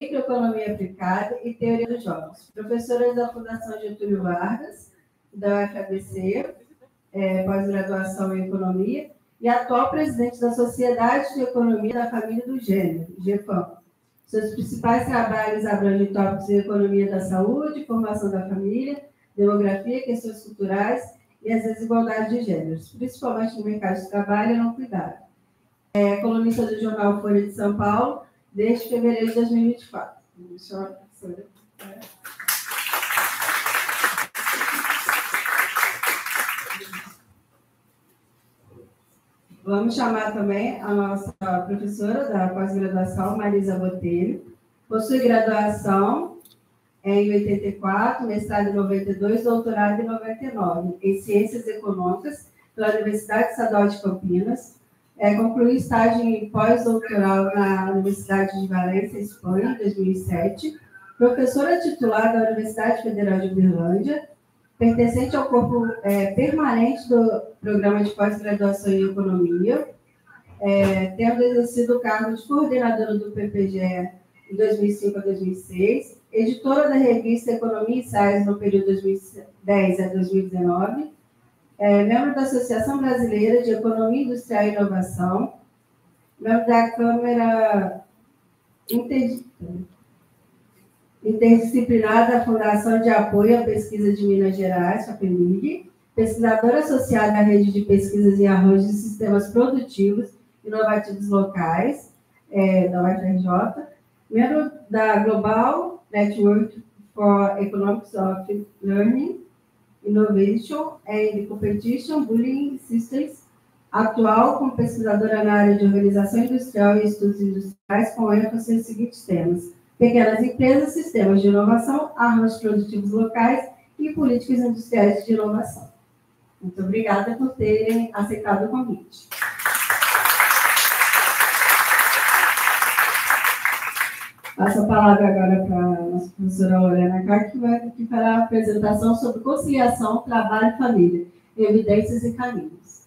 Microeconomia Aplicada e Teoria dos Jogos. Professora da Fundação Getúlio Vargas, da UFABC, pós-graduação em Economia, e atual presidente da Sociedade de Economia da Família do Gênero, GEFAM. Seus principais trabalhos abrangem tópicos de economia da saúde, formação da família, demografia, questões culturais e as desigualdades de gêneros, principalmente no mercado de trabalho e no cuidado. É colunista do jornal Folha de São Paulo desde fevereiro de 2024. Vamos chamar também a nossa professora da pós-graduação, Marisa Botelho. Possui graduação em 84, mestrado em 92, doutorado em 99, em Ciências Econômicas, pela Universidade Estadual de Campinas. Concluiu estágio em pós-doutoral na Universidade de Valência, Espanha, em 2007. Professora titular da Universidade Federal de Uberlândia, pertencente ao corpo permanente do Programa de Pós-Graduação em Economia, tendo exercido o cargo de coordenadora do PPGE em 2005 a 2006, editora da revista Economia e Ensaios no período 2010 a 2019, membro da Associação Brasileira de Economia Industrial e Inovação, membro da Câmara Interdisciplinar da Fundação de Apoio à Pesquisa de Minas Gerais, FAPEMIG, pesquisadora associada à Rede de Pesquisas em Arranjos de Sistemas Produtivos Inovativos Locais, da UFRJ, membro da Global Network for Economics of Learning, Innovation and Competition Building Systems, atual como pesquisadora na área de organização industrial e estudos industriais, com ênfase nos seguintes temas: pequenas empresas, sistemas de inovação, arranjos produtivos locais e políticas industriais de inovação. Muito obrigada por terem aceitado o convite. Passo a palavra agora para a nossa professora Lorena Carr, que vai aqui para a apresentação sobre conciliação, trabalho e família, evidências e caminhos.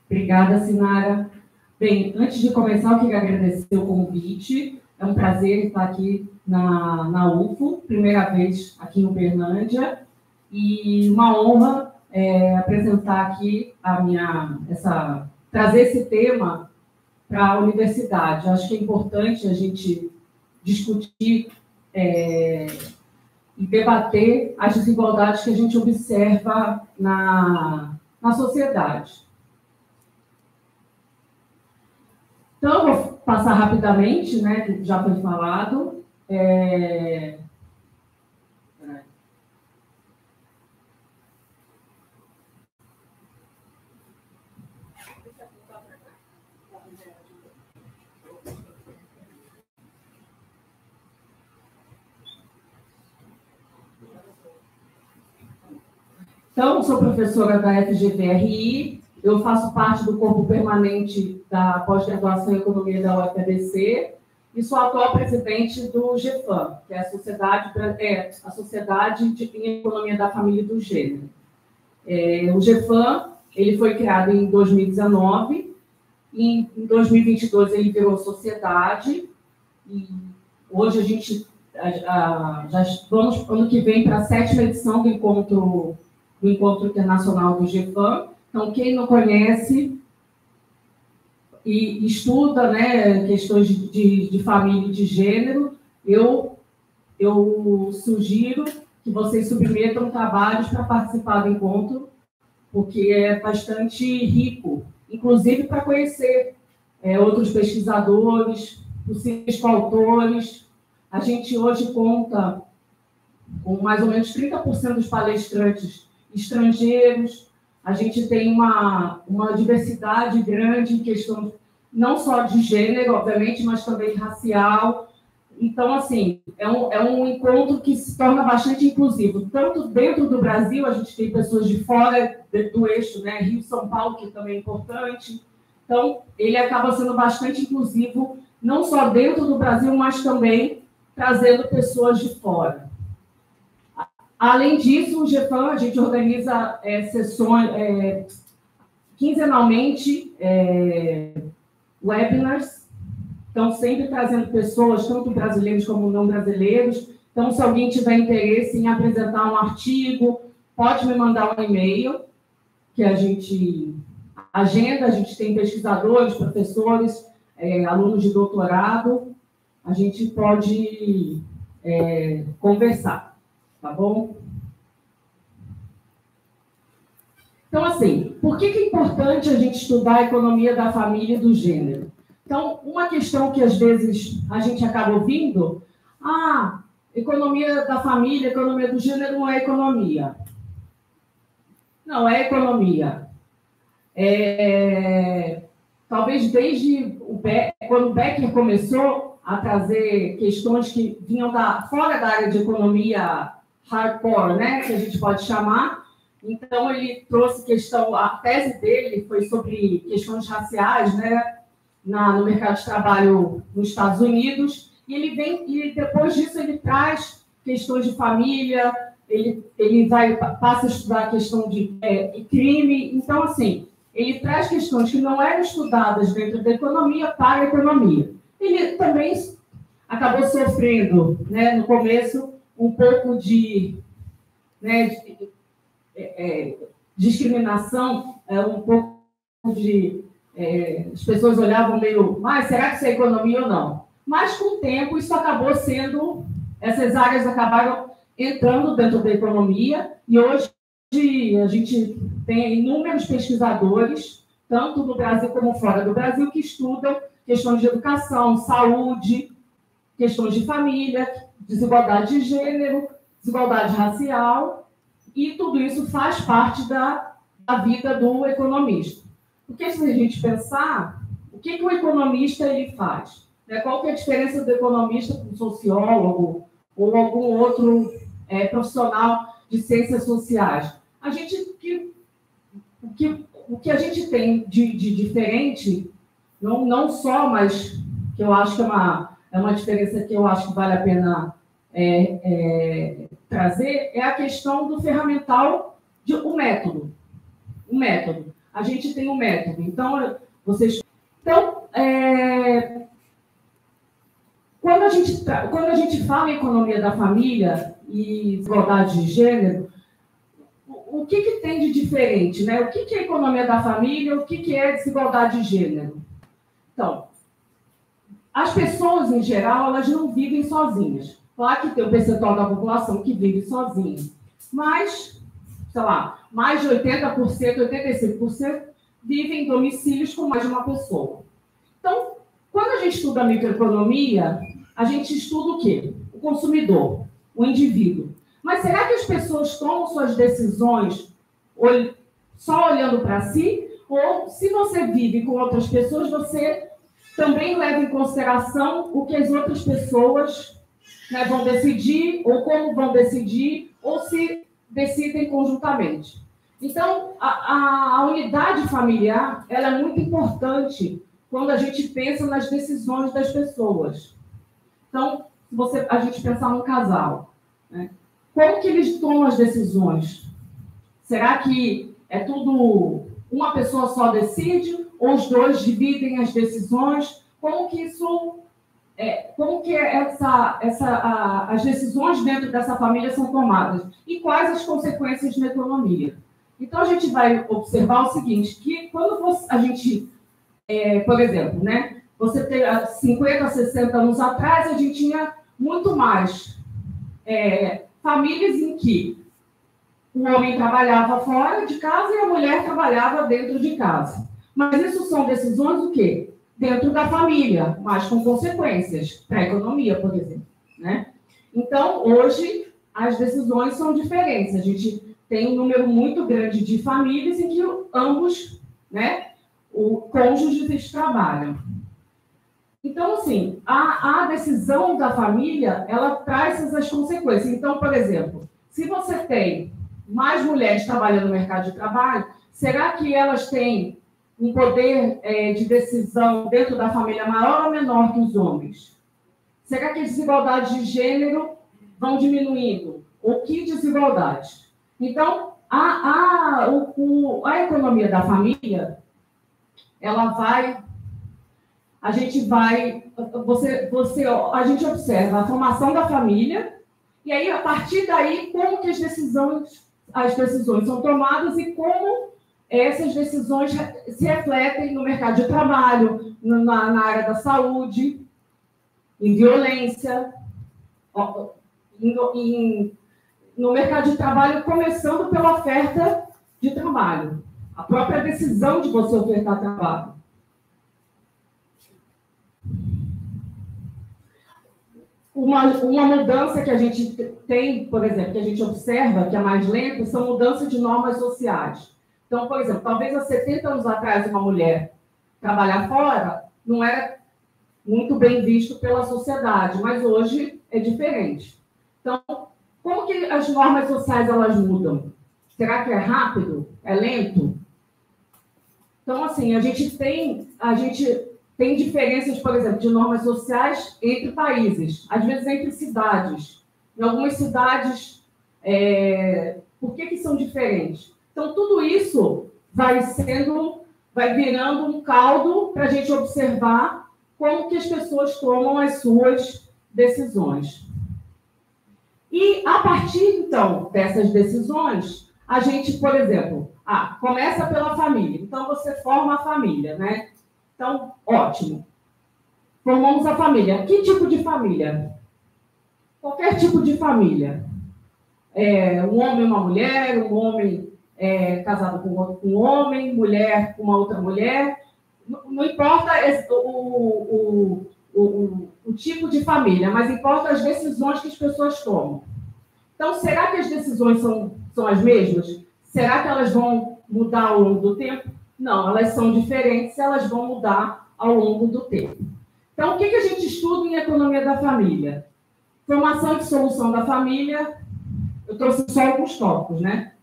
Obrigada, Sinara. Bem, antes de começar, eu queria agradecer o convite. É um prazer estar aqui na UFO, primeira vez aqui em Uberlândia, e uma honra apresentar aqui trazer esse tema para a universidade. Acho que é importante a gente discutir e debater as desigualdades que a gente observa na sociedade. Então, eu vou passar rapidamente, né, que já foi falado. Então, sou professora da FGVRI, eu faço parte do corpo permanente da pós-graduação em Economia da UFABC e sou atual presidente do GEFAM, que é a Sociedade em Economia da Família e do Gênero. O GEFAM ele foi criado em 2019, e em 2022 ele virou sociedade, e hoje a gente já vamos, ano que vem, para a 7ª edição do Encontro Internacional do GEFAM. Então, quem não conhece e estuda, né, questões de família e de gênero, eu sugiro que vocês submetam trabalhos para participar do encontro, porque é bastante rico, inclusive para conhecer outros pesquisadores, possíveis coautores. A gente hoje conta com mais ou menos 30% dos palestrantes estrangeiros. A gente tem uma diversidade grande em questão não só de gênero, obviamente, mas também racial. Então, assim, é um encontro que se torna bastante inclusivo. Tanto dentro do Brasil, a gente tem pessoas de fora do eixo, né? Rio, São Paulo, que também é importante. Então, ele acaba sendo bastante inclusivo, não só dentro do Brasil, mas também trazendo pessoas de fora. Além disso, o GEFAM, a gente organiza sessões quinzenalmente, webinars, estão sempre trazendo pessoas, tanto brasileiros como não brasileiros. Então, se alguém tiver interesse em apresentar um artigo, pode me mandar um e-mail, que a gente agenda, a gente tem pesquisadores, professores, alunos de doutorado, a gente pode conversar, tá bom? Então, assim, por que é importante a gente estudar a economia da família e do gênero? Então, uma questão que às vezes a gente acaba ouvindo, economia da família, economia do gênero não é economia. Não, é economia. Talvez desde quando o Becker começou a trazer questões que vinham fora da área de economia hardcore, né, que a gente pode chamar. Então, ele trouxe a tese dele foi sobre questões raciais, né, no mercado de trabalho nos Estados Unidos, e depois disso ele traz questões de família, ele passa a estudar a questão de crime. Então, assim, ele traz questões que não eram estudadas dentro da economia para a economia. Ele também acabou sofrendo, né, no começo, um pouco de discriminação, um pouco de... as pessoas olhavam meio, mas será que isso é economia ou não? Mas, com o tempo, isso acabou sendo... Essas áreas acabaram entrando dentro da economia, e hoje a gente tem inúmeros pesquisadores, tanto no Brasil como fora do Brasil, que estudam questões de educação, saúde, questões de família, desigualdade de gênero, desigualdade racial, e tudo isso faz parte da vida do economista. Porque se a gente pensar, o que o economista ele faz? Qual que é a diferença do economista para um sociólogo ou algum outro profissional de ciências sociais? O que a gente tem de diferente, não só, mas que eu acho que é uma diferença que eu acho que vale a pena trazer, é a questão do ferramental, o método. O método. A gente tem um método. Então, quando a gente fala em economia da família e desigualdade de gênero, o que tem de diferente, né? O que é economia da família, o que é desigualdade de gênero? Então, as pessoas, em geral, elas não vivem sozinhas. Claro que tem um percentual da população que vive sozinha, mas, sei lá, mais de 80%, 85% vivem em domicílios com mais de uma pessoa. Então, quando a gente estuda a microeconomia, a gente estuda o quê? O consumidor, o indivíduo. Mas será que as pessoas tomam suas decisões só olhando para si? Ou, se você vive com outras pessoas, você também leva em consideração o que as outras pessoas vão decidir, ou como vão decidir, ou se decidem conjuntamente? Então, a unidade familiar ela é muito importante quando a gente pensa nas decisões das pessoas. Então, se a gente pensar num casal, né? Como que eles tomam as decisões? Será que é tudo uma pessoa só decide, ou os dois dividem as decisões? Como que isso... como que as decisões dentro dessa família são tomadas? E quais as consequências na economia? Então, a gente vai observar o seguinte, que quando a gente... por exemplo, né? Você tem 50, 60 anos atrás, a gente tinha muito mais famílias em que o homem trabalhava fora de casa e a mulher trabalhava dentro de casa. Mas isso são decisões o quê? Dentro da família, mas com consequências para a economia, por exemplo, né? Então, hoje, as decisões são diferentes. A gente tem um número muito grande de famílias em que ambos, né, cônjuges trabalham. Então, assim, a decisão da família, ela traz essas consequências. Então, por exemplo, se você tem mais mulheres trabalhando no mercado de trabalho, será que elas têm um poder de decisão dentro da família maior ou menor que os homens? Será que as desigualdades de gênero vão diminuindo? Ou que desigualdade? Então, A economia da família, a gente observa a formação da família, e aí, a partir daí, como que as decisões são tomadas e como essas decisões se refletem no mercado de trabalho, na área da saúde, em violência, no mercado de trabalho, começando pela oferta de trabalho, a própria decisão de você ofertar trabalho. Uma mudança que a gente tem, por exemplo, que a gente observa, que é mais lenta, são mudanças de normas sociais. Então, por exemplo, talvez há 70 anos atrás uma mulher trabalhar fora não era muito bem visto pela sociedade, mas hoje é diferente. Então, como que as normas sociais elas mudam? Será que é rápido? É lento? Então, assim, a gente tem diferenças, por exemplo, de normas sociais entre países, às vezes entre cidades. Em algumas cidades, por que são diferentes? Então, tudo isso vai virando um caldo para a gente observar como que as pessoas tomam as suas decisões. E, a partir, então, dessas decisões, a gente, por exemplo, começa pela família. Então, você forma a família, né? Então, ótimo. Formamos a família. Que tipo de família? Qualquer tipo de família. Um homem e uma mulher, um homem casado com um homem, mulher com uma outra mulher. Não importa o tipo de família, mas importa as decisões que as pessoas tomam. Então, será que as decisões são as mesmas? Será que elas vão mudar ao longo do tempo? Não, elas são diferentes, elas vão mudar ao longo do tempo. Então, o que a gente estuda em economia da família? Formação e solução da família, eu trouxe só alguns tópicos, né?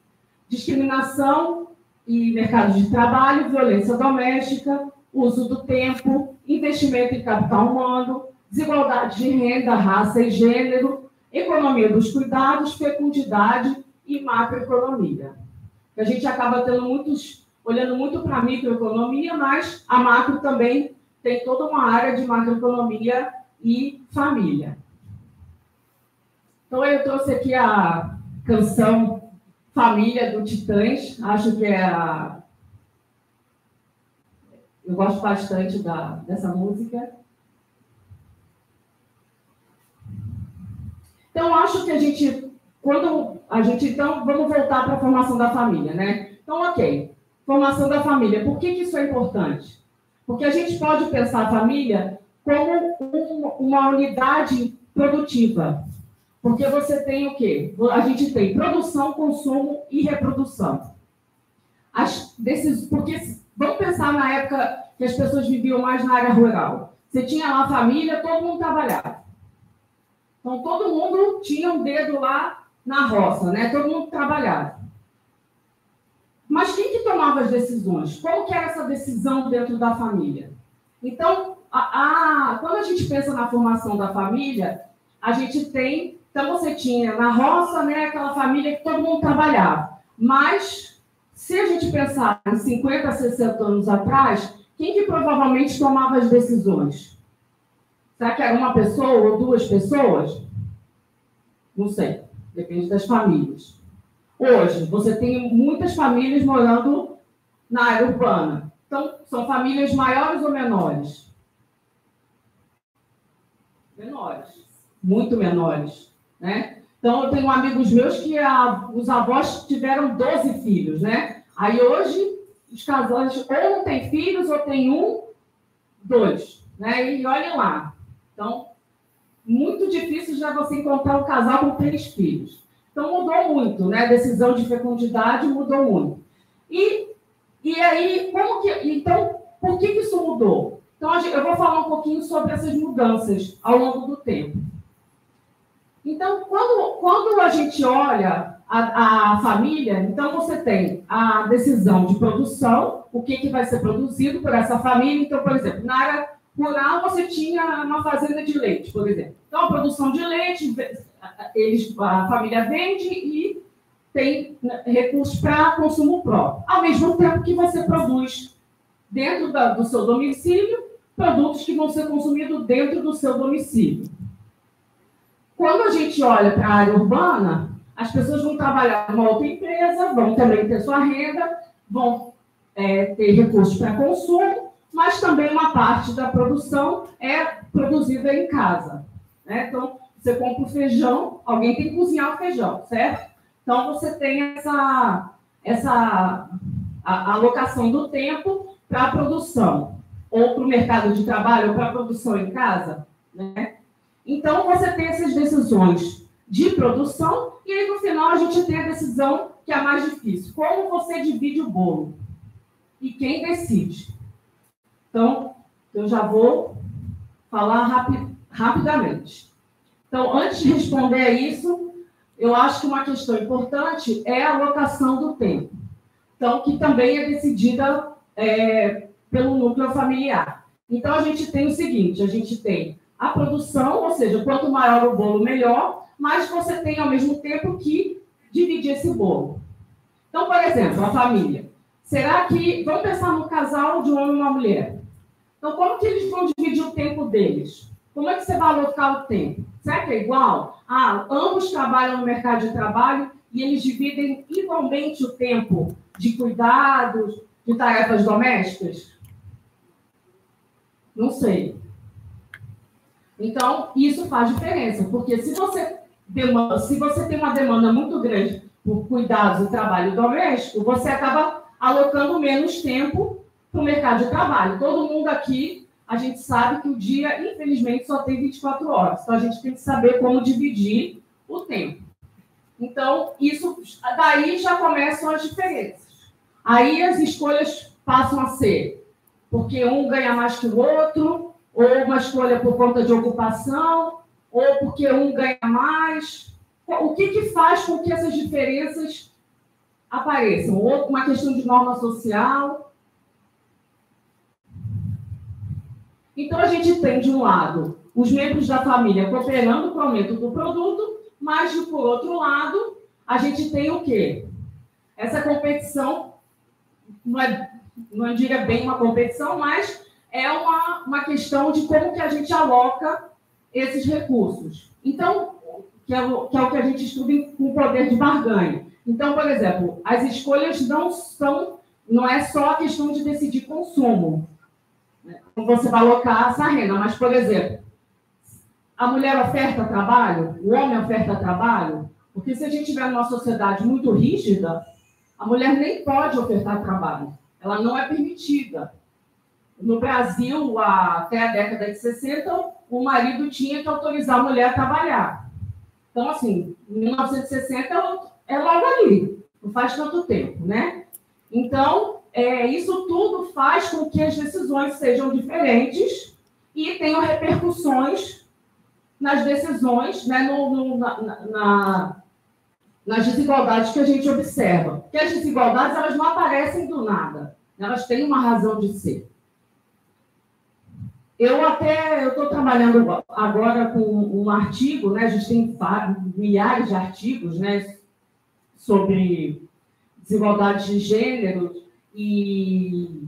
Discriminação e mercado de trabalho, violência doméstica, uso do tempo, investimento em capital humano, desigualdade de renda, raça e gênero, economia dos cuidados, fecundidade e macroeconomia. A gente acaba olhando muito para a microeconomia, mas a macro também tem toda uma área de macroeconomia e família. Então, eu trouxe aqui a canção Família do Titãs, acho que eu gosto bastante dessa música. Então, acho que então, vamos voltar para a formação da família, né? Então, ok, formação da família. Por que isso é importante? Porque a gente pode pensar a família como uma unidade produtiva. Porque você tem o quê? A gente tem produção, consumo e reprodução. Porque vamos pensar na época que as pessoas viviam mais na área rural. Você tinha lá a família, todo mundo trabalhava. Então, todo mundo tinha um dedo lá na roça, né? Todo mundo trabalhava. Mas quem que tomava as decisões? Como que era essa decisão dentro da família? Então, quando a gente pensa na formação da família, a gente tem... Então, você tinha na roça, né, aquela família que todo mundo trabalhava. Mas, se a gente pensar em 50, 60 anos atrás, quem que provavelmente tomava as decisões? Será que era uma pessoa ou duas pessoas? Não sei. Depende das famílias. Hoje, você tem muitas famílias morando na área urbana. Então, são famílias maiores ou menores? Menores. Muito menores. Né? Então, eu tenho amigos meus que os avós tiveram 12 filhos, né? Aí, hoje, os casais ou não têm filhos, ou tem 1, 2, né? E olhem lá. Então, muito difícil já você encontrar um casal com 3 filhos. Então, mudou muito, né? A decisão de fecundidade mudou muito. E aí, então, por que isso mudou? Então, eu vou falar um pouquinho sobre essas mudanças ao longo do tempo. Então, quando a gente olha a família, então você tem a decisão de produção, o que vai ser produzido por essa família. Então, por exemplo, na área rural, você tinha uma fazenda de leite, por exemplo. Então, a produção de leite, a família vende e tem recursos para consumo próprio, ao mesmo tempo que você produz dentro do seu domicílio produtos que vão ser consumidos dentro do seu domicílio. Quando a gente olha para a área urbana, as pessoas vão trabalhar numa outra empresa, vão também ter sua renda, vão ter recursos para consumo, mas também uma parte da produção é produzida em casa, né? Então, você compra o feijão, alguém tem que cozinhar o feijão, certo? Então, você tem essa alocação do tempo para a produção, ou para o mercado de trabalho, ou para a produção em casa, né? Então, você tem essas decisões de produção, e aí, no final, a gente tem a decisão que é a mais difícil. Como você divide o bolo? E quem decide? Então, eu já vou falar rapidamente. Então, antes de responder a isso, eu acho que uma questão importante é a alocação do tempo. Então, que também é decidida pelo núcleo familiar. Então, a gente tem o seguinte, a gente tem a produção, ou seja, quanto maior o bolo, melhor, mas você tem, ao mesmo tempo, que dividir esse bolo. Então, por exemplo, a família. Será que... Vamos pensar num casal de um homem e uma mulher. Então, como que eles vão dividir o tempo deles? Como é que você vai alocar o tempo? Será que é igual? Ambos trabalham no mercado de trabalho e eles dividem igualmente o tempo de cuidados, de tarefas domésticas? Não sei. Então, isso faz diferença, porque se você tem uma demanda muito grande por cuidados e trabalho doméstico, você acaba alocando menos tempo para o mercado de trabalho. Todo mundo aqui, a gente sabe que o dia, infelizmente, só tem 24 horas. Então, a gente tem que saber como dividir o tempo. Então, daí já começam as diferenças. Aí as escolhas passam a ser porque um ganha mais que o outro, ou uma escolha por conta de ocupação, ou porque um ganha mais. O que faz com que essas diferenças apareçam? Ou uma questão de norma social. Então, a gente tem, de um lado, os membros da família cooperando com o aumento do produto, mas, por outro lado, a gente tem o quê? Essa competição, não diria bem uma competição, mas é uma questão de como que a gente aloca esses recursos. Então, que é o que a gente estuda com o poder de barganha. Então, por exemplo, as escolhas não é só a questão de decidir consumo, né? Você vai alocar essa renda, mas, por exemplo, a mulher oferta trabalho, o homem oferta trabalho, porque se a gente tiver numa sociedade muito rígida, a mulher nem pode ofertar trabalho, ela não é permitida. No Brasil, até a década de 60, o marido tinha que autorizar a mulher a trabalhar. Então, assim, em 1960, é logo ali, não faz tanto tempo, né? Então, isso tudo faz com que as decisões sejam diferentes e tenham repercussões nas decisões, né, nas desigualdades que a gente observa. Porque as desigualdades, elas não aparecem do nada, elas têm uma razão de ser. Eu estou trabalhando agora com um artigo, né, a gente tem milhares de artigos, né, sobre desigualdade de gênero e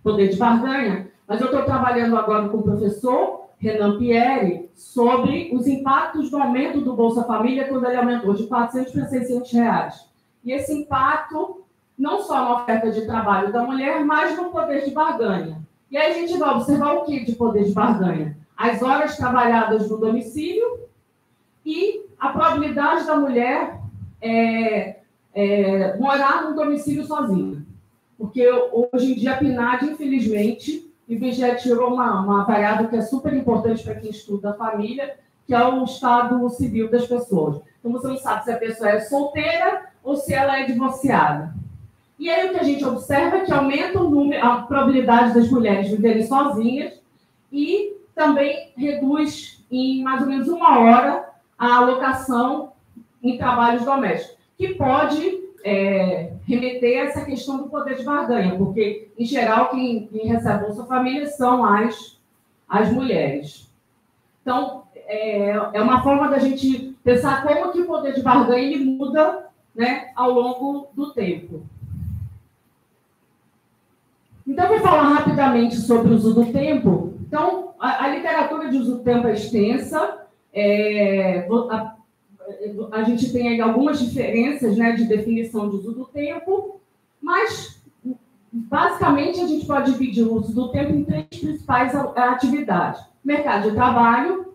poder de barganha, mas eu estou trabalhando agora com o professor Renan Pierre sobre os impactos do aumento do Bolsa Família quando ele aumentou de 400 para 600 reais. E esse impacto não só na oferta de trabalho da mulher, mas no poder de barganha. E aí a gente vai observar o que de poder de barganha? As horas trabalhadas no domicílio e a probabilidade da mulher morar no domicílio sozinha. Porque hoje em dia a PNAD, infelizmente, o IBGE tirou uma variável que é super importante para quem estuda a família, que é o estado civil das pessoas. Então, você não sabe se a pessoa é solteira ou se ela é divorciada. E aí, o que a gente observa é que aumenta a probabilidade das mulheres viverem sozinhas e também reduz em mais ou menos 1 hora a alocação em trabalhos domésticos, que pode remeter a essa questão do poder de barganha, porque, em geral, quem recebe Bolsa Família são as mulheres. Então, é uma forma da gente pensar como que o poder de barganha ele muda né, ao longo do tempo. Então, vou falar rapidamente sobre o uso do tempo. Então, a literatura de uso do tempo é extensa. A gente tem aí algumas diferenças, né, de definição de uso do tempo, mas, basicamente, a gente pode dividir o uso do tempo em três principais atividades. Mercado de trabalho,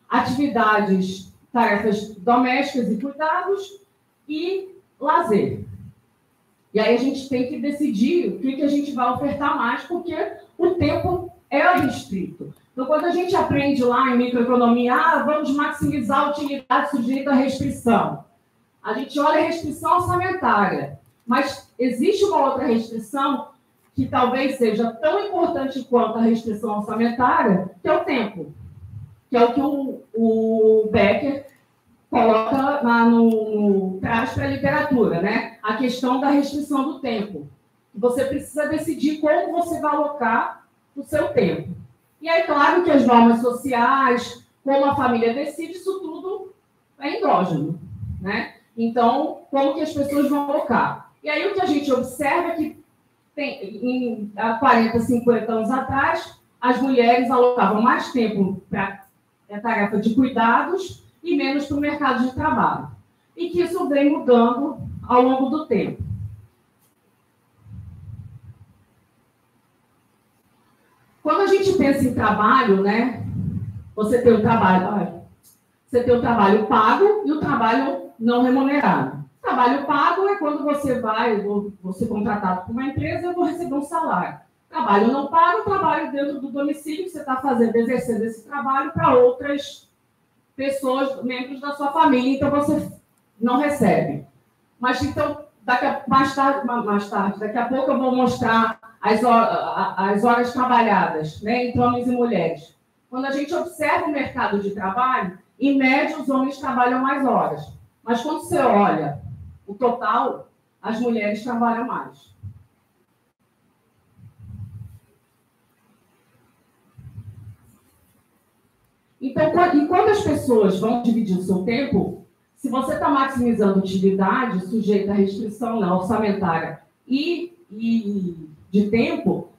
atividades, tarefas domésticas e cuidados, e lazer. E aí a gente tem que decidir o que a gente vai ofertar mais, porque o tempo é restrito. Então, quando a gente aprende lá em microeconomia, vamos maximizar a utilidade sujeita à restrição. A gente olha a restrição orçamentária, mas existe uma outra restrição que talvez seja tão importante quanto a restrição orçamentária, que é o tempo, que é o que o Becker coloca traz para a literatura, né? A questão da restrição do tempo. Você precisa decidir como você vai alocar o seu tempo. E aí, claro que as normas sociais, como a família decide, isso tudo é endógeno, né? Então, como que as pessoas vão alocar? E aí, o que a gente observa é que há 40, 50 anos atrás, as mulheres alocavam mais tempo para a tarefa de cuidados e menos para o mercado de trabalho. E que isso vem mudando ao longo do tempo. Quando a gente pensa em trabalho, né, você tem o trabalho pago e o trabalho não remunerado. O trabalho pago é quando você vou ser contratado por uma empresa, eu vou receber um salário. Trabalho não pago, trabalho dentro do domicílio que você está exercendo esse trabalho para outras pessoas, membros da sua família, então você não recebe. Mas, então, mais tarde, daqui a pouco eu vou mostrar as horas trabalhadas, né, entre homens e mulheres. Quando a gente observa o mercado de trabalho, em média, os homens trabalham mais horas. Mas quando você olha o total, as mulheres trabalham mais. Então, quando as pessoas vão dividir o seu tempo, se você está maximizando utilidade, sujeita à restrição orçamentária e de tempo,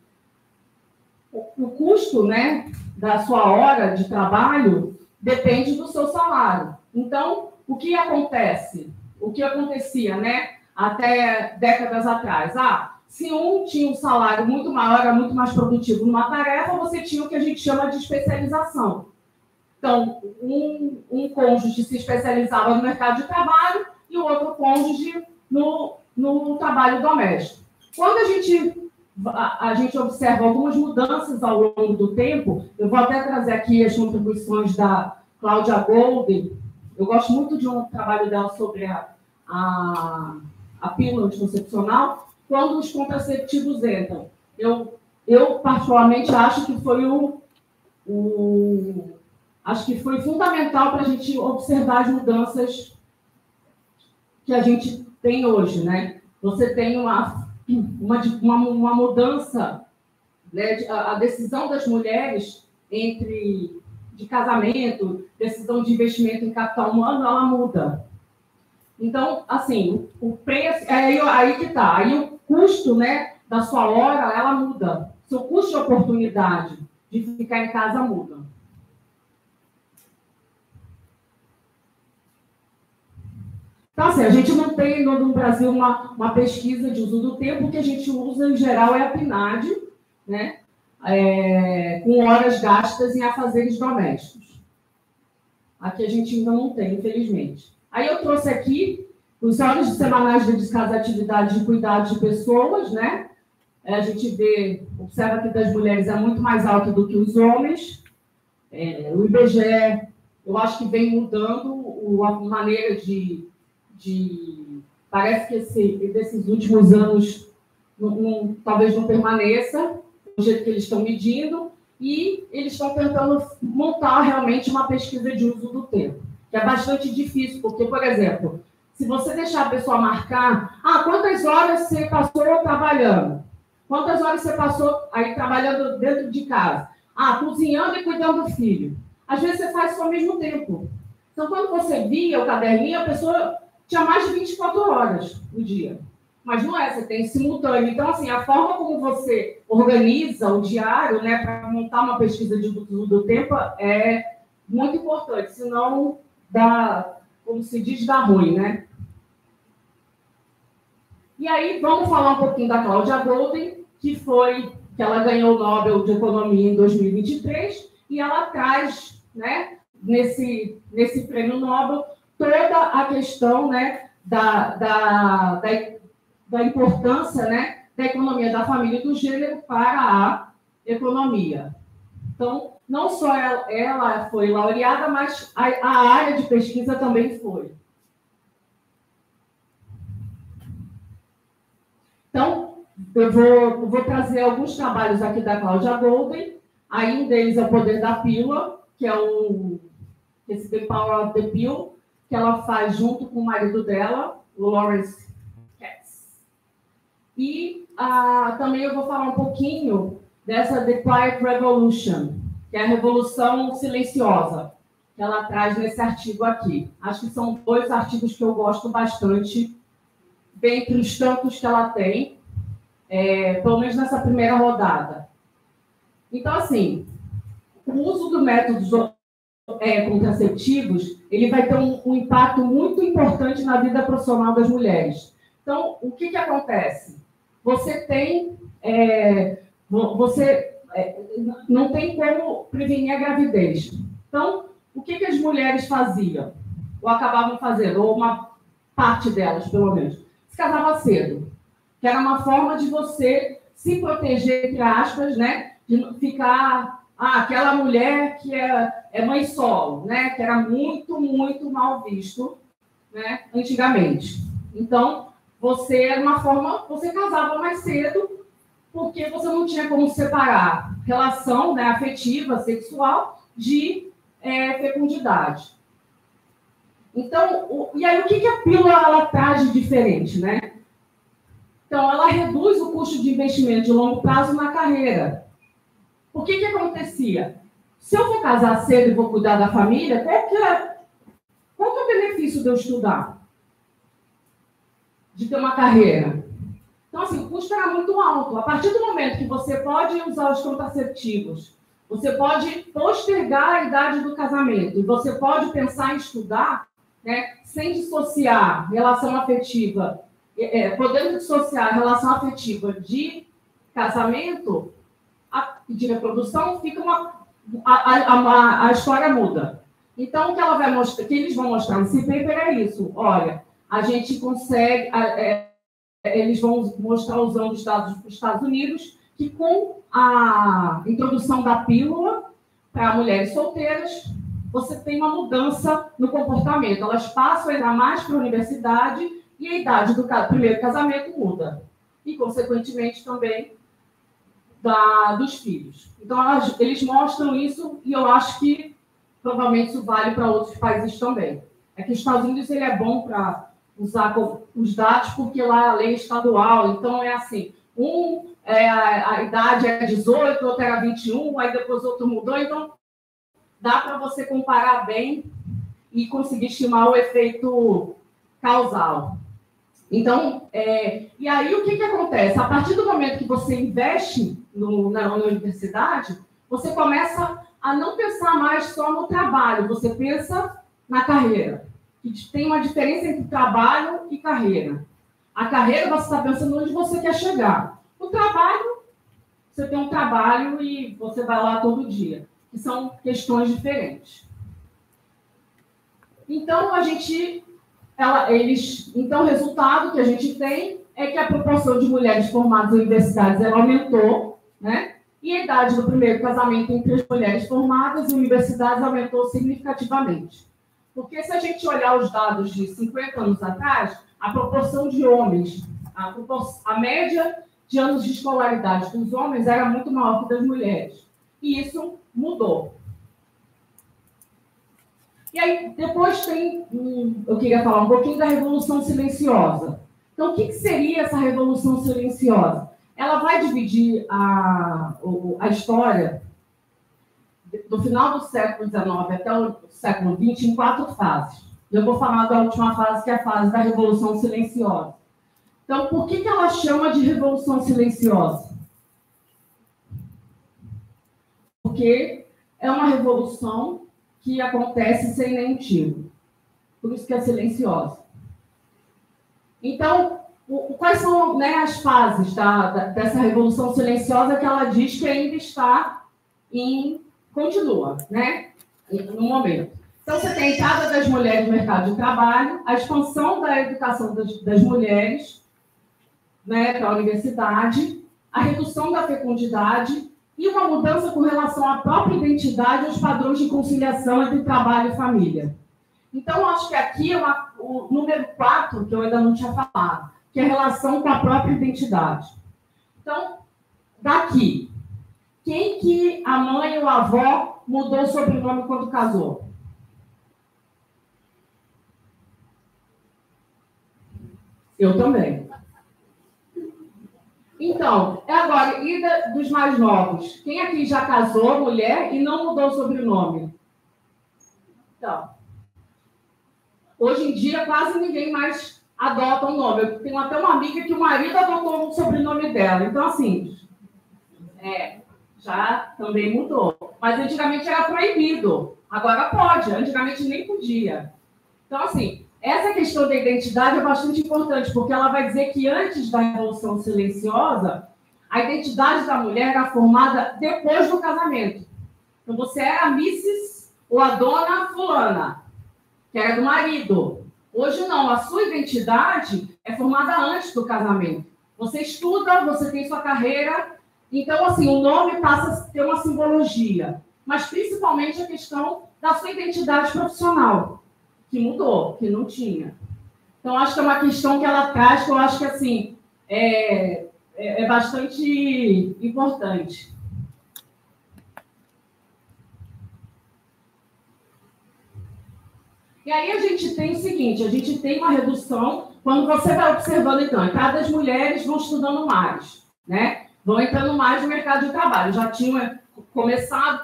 o custo, né, da sua hora de trabalho depende do seu salário. Então, o que acontece? O que acontecia, né, até décadas atrás? Se um tinha um salário muito maior, era muito mais produtivo numa tarefa, você tinha o que a gente chama de especialização. Então, um cônjuge se especializava no mercado de trabalho e o outro cônjuge no trabalho doméstico. Quando a gente observa algumas mudanças ao longo do tempo, eu vou até trazer aqui as contribuições da Cláudia Golden. Eu gosto muito de um trabalho dela sobre a pílula anticoncepcional, quando os contraceptivos entram. Eu particularmente, acho que foi acho que foi fundamental para a gente observar as mudanças que a gente tem hoje, né? Você tem uma mudança, né? A decisão das mulheres de casamento, decisão de investimento em capital humano, ela muda. Então, assim, o preço, aí que está. Aí o custo, né, da sua hora, ela muda. Seu custo de oportunidade de ficar em casa muda. Então, assim, a gente não tem no Brasil uma pesquisa de uso do tempo, o que a gente usa, em geral, é a PNAD, né? Com horas gastas em afazeres domésticos. Aqui a gente ainda não tem, infelizmente. Aí eu trouxe aqui os horas semanais dedicadas à atividade de cuidado de pessoas, né? A gente observa que das mulheres é muito mais alto do que os homens. O IBGE, eu acho que vem mudando a maneira parece que desses últimos anos talvez não permaneça do jeito que eles estão medindo, e eles estão tentando montar realmente uma pesquisa de uso do tempo, que é bastante difícil, porque, por exemplo, se você deixar a pessoa marcar, quantas horas você passou trabalhando? Quantas horas você passou aí trabalhando dentro de casa? Cozinhando e cuidando do filho. Às vezes você faz isso ao mesmo tempo. Então, quando você via o caderninho, a pessoa tinha mais de 24 horas no dia. Mas não é, você tem simultâneo. Então, assim, a forma como você organiza o diário, né, para montar uma pesquisa de uso do tempo é muito importante, senão dá, como se diz, dá ruim, né? E aí, vamos falar um pouquinho da Cláudia Goldin, que ela ganhou o Nobel de Economia em 2023, e ela traz, né, nesse prêmio Nobel, toda a questão, né, da importância, né, da economia da família e do gênero para a economia. Então, não só ela foi laureada, mas a área de pesquisa também foi. Então, eu vou trazer alguns trabalhos aqui da Cláudia Goldin. Aí um deles é O Poder da Pílula, que é esse The Power of the Pill, que ela faz junto com o marido dela, Lawrence Katz. E também eu vou falar um pouquinho dessa The Quiet Revolution, que é a Revolução Silenciosa, que ela traz nesse artigo aqui. Acho que são 2 artigos que eu gosto bastante, dentre os tantos que ela tem, pelo menos nessa primeira rodada. Então, assim, o uso do métodos contraceptivos, ele vai ter um impacto muito importante na vida profissional das mulheres. Então, o que acontece? Você não tem como prevenir a gravidez. Então, o que as mulheres faziam? Ou acabavam fazendo, ou uma parte delas, pelo menos, se casava cedo, que era uma forma de você se proteger, entre aspas, né? De não ficar aquela mulher que é mãe solo, né? Que era muito, muito mal visto, né? Antigamente. Então, era uma forma, você casava mais cedo, porque você não tinha como separar relação, né, afetiva, sexual, de fecundidade. Então, e aí o que a pílula ela traz de diferente, né? Então, ela reduz o custo de investimento de longo prazo na carreira. O que acontecia? Se eu vou casar cedo e vou cuidar da família, qual que é o benefício de eu estudar? De ter uma carreira? Então, assim, o custo era muito alto. A partir do momento que você pode usar os contraceptivos, você pode postergar a idade do casamento, e você pode pensar em estudar, né, sem dissociar relação afetiva, podendo dissociar a relação afetiva de casamento, de reprodução, fica a história muda. Então, o que ela vai mostrar, que eles vão mostrar nesse paper é isso. Olha, a gente consegue, eles vão mostrar usando os dados dos Estados Unidos, que com a introdução da pílula para mulheres solteiras, você tem uma mudança no comportamento. Elas passam a entrar mais para a universidade e a idade do primeiro casamento muda. E, consequentemente, também dos filhos. Então, eles mostram isso e eu acho que provavelmente isso vale para outros países também. É que os Estados Unidos ele é bom para usar os dados porque lá a lei é estadual. Então, é assim, a idade é 18, outro era 21, aí depois outro mudou. Então, dá para você comparar bem e conseguir estimar o efeito causal. Então, e aí o que acontece? A partir do momento que você investe na universidade, você começa a não pensar mais só no trabalho, você pensa na carreira. E tem uma diferença entre trabalho e carreira. A carreira, você está pensando onde você quer chegar. O trabalho, você tem um trabalho e você vai lá todo dia, que são questões diferentes. Então, então, o resultado que a gente tem é que a proporção de mulheres formadas em universidades ela aumentou, né? E a idade do primeiro casamento entre as mulheres formadas em universidades aumentou significativamente. Porque se a gente olhar os dados de 50 anos atrás, a proporção de homens, a média de anos de escolaridade dos homens era muito maior que das mulheres. E isso mudou. E aí, depois eu queria falar um pouquinho da Revolução Silenciosa. Então, o que seria essa Revolução Silenciosa? Ela vai dividir a história do final do século XIX até o século XX em 4 fases. Eu vou falar da última fase, que é a fase da Revolução Silenciosa. Então, por que ela chama de Revolução Silenciosa? Porque é uma revolução que acontece sem nenhum tiro. Por isso que é silenciosa. Então, quais são, né, as fases dessa Revolução Silenciosa que ela diz que ainda está continua, né, no momento? Então, você tem a entrada das mulheres no mercado de trabalho, a expansão da educação das mulheres, né, para a universidade, a redução da fecundidade e uma mudança com relação à própria identidade e aos padrões de conciliação entre trabalho e família. Então, acho que aqui é o número 4, que eu ainda não tinha falado, que é a relação com a própria identidade. Então, daqui, quem que a mãe ou a avó mudou o sobrenome quando casou? Eu também. Então, agora, e dos mais novos? Quem aqui já casou, mulher, e não mudou o sobrenome? Então, hoje em dia, quase ninguém mais adota um nome. Eu tenho até uma amiga que o marido adotou o sobrenome dela. Então, assim, já também mudou. Mas antigamente era proibido. Agora pode. Antigamente nem podia. Então, assim, essa questão da identidade é bastante importante, porque ela vai dizer que antes da Revolução Silenciosa, a identidade da mulher era formada depois do casamento. Então, você era a Mrs. ou a dona fulana, que era do marido. Hoje não, a sua identidade é formada antes do casamento. Você estuda, você tem sua carreira, então, assim, o nome passa a ter uma simbologia, mas principalmente a questão da sua identidade profissional, que mudou, que não tinha. Então, acho que é uma questão que ela traz, que eu acho que, assim, é bastante importante. E aí a gente tem o seguinte, a gente tem uma redução, quando você vai observando, então, cada mulheres vão estudando mais, né? Vão entrando mais no mercado de trabalho. Já tinha começado,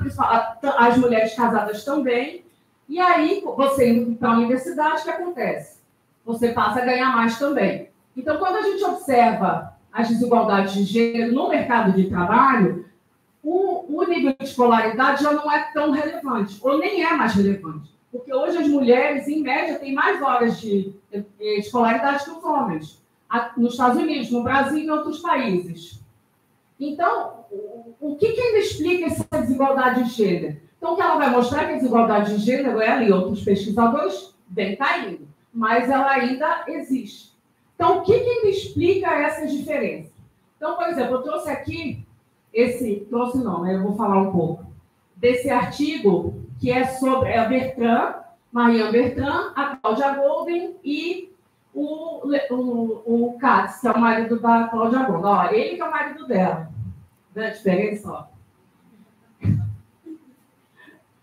as mulheres casadas também, e aí, você indo para a universidade, o que acontece? Você passa a ganhar mais também. Então, quando a gente observa as desigualdades de gênero no mercado de trabalho, o nível de escolaridade já não é tão relevante, ou nem é mais relevante. Porque hoje as mulheres, em média, têm mais horas de escolaridade que os homens. Nos Estados Unidos, no Brasil e em outros países. Então, o que ainda explica essa desigualdade de gênero? Então, o que ela vai mostrar é que a desigualdade de gênero, ela e outros pesquisadores, vem caindo, mas ela ainda existe. Então, o que ainda explica essas diferenças? Então, por exemplo, eu trouxe aqui eu vou falar um pouco desse artigo, que é sobre a Marianne Bertrand, a Cláudia Golden e o Katz, que é o marido da Cláudia Golden. Ó, ele que é o marido dela. Vê a diferença? Ó.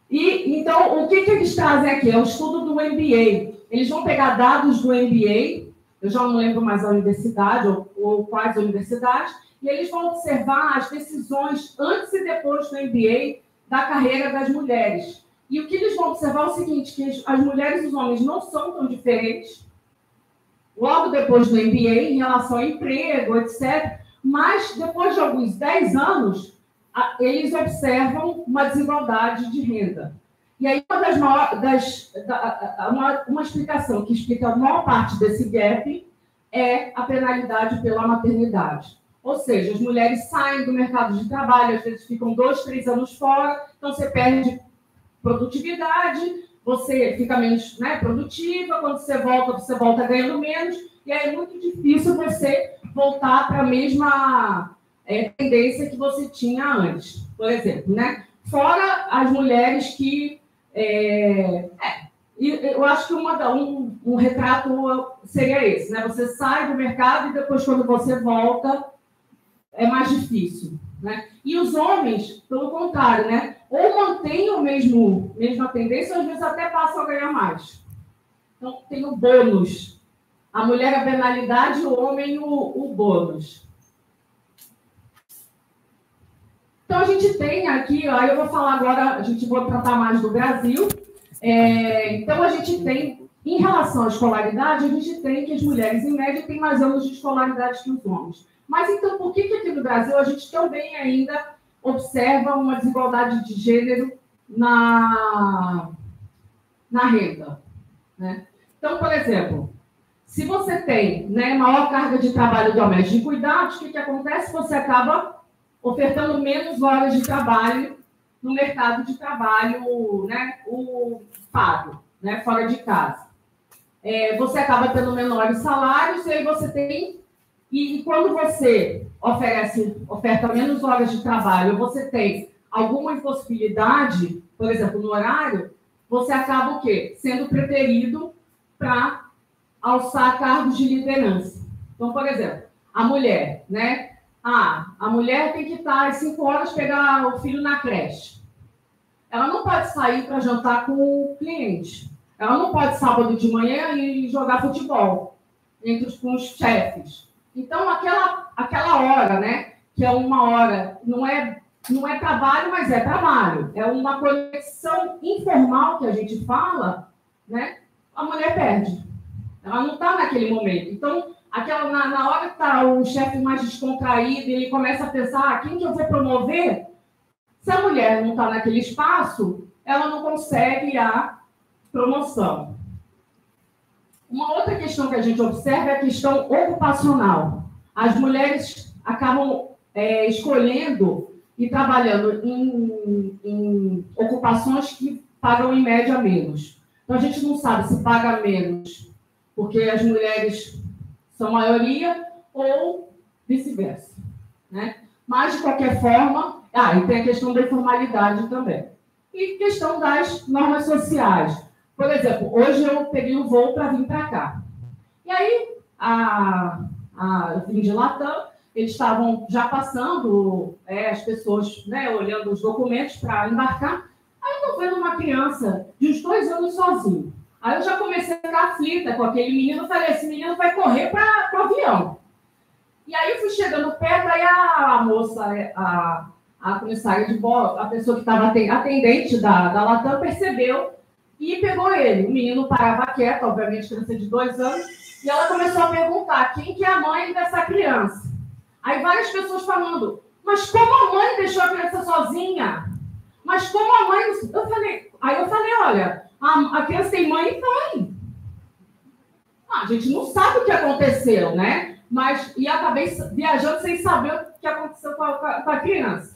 E, então, o que eles trazem aqui? É o estudo do MBA. Eles vão pegar dados do MBA, eu já não lembro mais a universidade, ou quais universidades, e eles vão observar as decisões antes e depois do MBA da carreira das mulheres. E o que eles vão observar é o seguinte, que as mulheres e os homens não são tão diferentes, logo depois do MBA, em relação ao emprego, etc., mas depois de alguns 10 anos, eles observam uma desigualdade de renda. E aí, uma explicação que explica a maior parte desse gap é a penalidade pela maternidade. Ou seja, as mulheres saem do mercado de trabalho, às vezes ficam 2, 3 anos fora, então você perde produtividade, você fica menos, né, produtiva, quando você volta ganhando menos, e aí é muito difícil você voltar para a mesma tendência que você tinha antes, por exemplo, né? Fora as mulheres que... eu acho que um retrato seria esse, né? Você sai do mercado e depois, quando você volta, é mais difícil, né? E os homens, pelo contrário, né? Ou mantêm a mesma tendência, ou às vezes até passam a ganhar mais. Então, tem o bônus. A mulher a penalidade, o homem o bônus. Então, a gente tem aqui, aí eu vou falar agora, vou tratar mais do Brasil. Então, a gente tem Em relação à escolaridade, a gente tem que as mulheres, em média, têm mais anos de escolaridade que os homens. Mas, então, por que aqui no Brasil a gente também ainda observa uma desigualdade de gênero na renda? Né? Então, por exemplo, se você tem, né, maior carga de trabalho doméstico de cuidados, o que acontece? Você acaba ofertando menos horas de trabalho no mercado de trabalho, né, o pago, né, fora de casa. Você acaba tendo menores salários, e aí você tem... E quando você oferta menos horas de trabalho, você tem alguma impossibilidade, por exemplo, no horário, você acaba o quê? Sendo preterido para alçar cargos de liderança. Então, por exemplo, a mulher, né? A mulher tem que estar às 5 horas pegar o filho na creche. Ela não pode sair para jantar com o cliente. Ela não pode sábado de manhã ir jogar futebol com os chefes. Então, aquela hora, né? Que é uma hora, não é trabalho, mas é trabalho. É uma conexão informal que a gente fala, né? A mulher perde. Ela não está naquele momento. Então, na hora que está o chefe mais descontraído, ele começa a pensar, quem que eu vou promover? Se a mulher não está naquele espaço, ela não consegue a promoção. Uma outra questão que a gente observa é a questão ocupacional. As mulheres acabam escolhendo e trabalhando em ocupações que pagam, em média, menos. Então, a gente não sabe se paga menos porque as mulheres são maioria ou vice-versa, né? Mas, de qualquer forma... e tem a questão da informalidade também. E questão das normas sociais. Por exemplo, hoje eu peguei o voo para vir para cá. E aí, eu vim de Latam, eles estavam já passando, as pessoas, né, olhando os documentos para embarcar. Aí eu estou vendo uma criança de uns 2 anos sozinho. Aí eu já comecei a ficar aflita com aquele menino, falei, esse menino vai correr para o avião. E aí eu fui chegando perto, aí a moça, a comissária de bordo, a pessoa que estava atendente da Latam, percebeu e pegou ele. O menino parava quieto, obviamente, criança de 2 anos, e ela começou a perguntar quem que é a mãe dessa criança. Aí várias pessoas falando, mas como a mãe deixou a criança sozinha? Mas como a mãe... Aí eu falei, olha, a criança tem mãe e pai. A gente não sabe o que aconteceu, né? E acabei viajando sem saber o que aconteceu com a criança.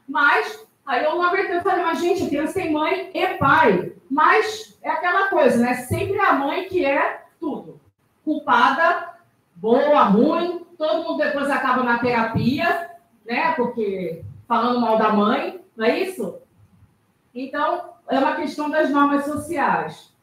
Mas, aí eu não aguentei, eu falei, mas gente, a criança tem mãe e pai. Mas é aquela coisa, né? Sempre a mãe que é tudo. Culpada, boa, ruim, todo mundo depois acaba na terapia, né? Porque falando mal da mãe, não é isso? Então, é uma questão das normas sociais.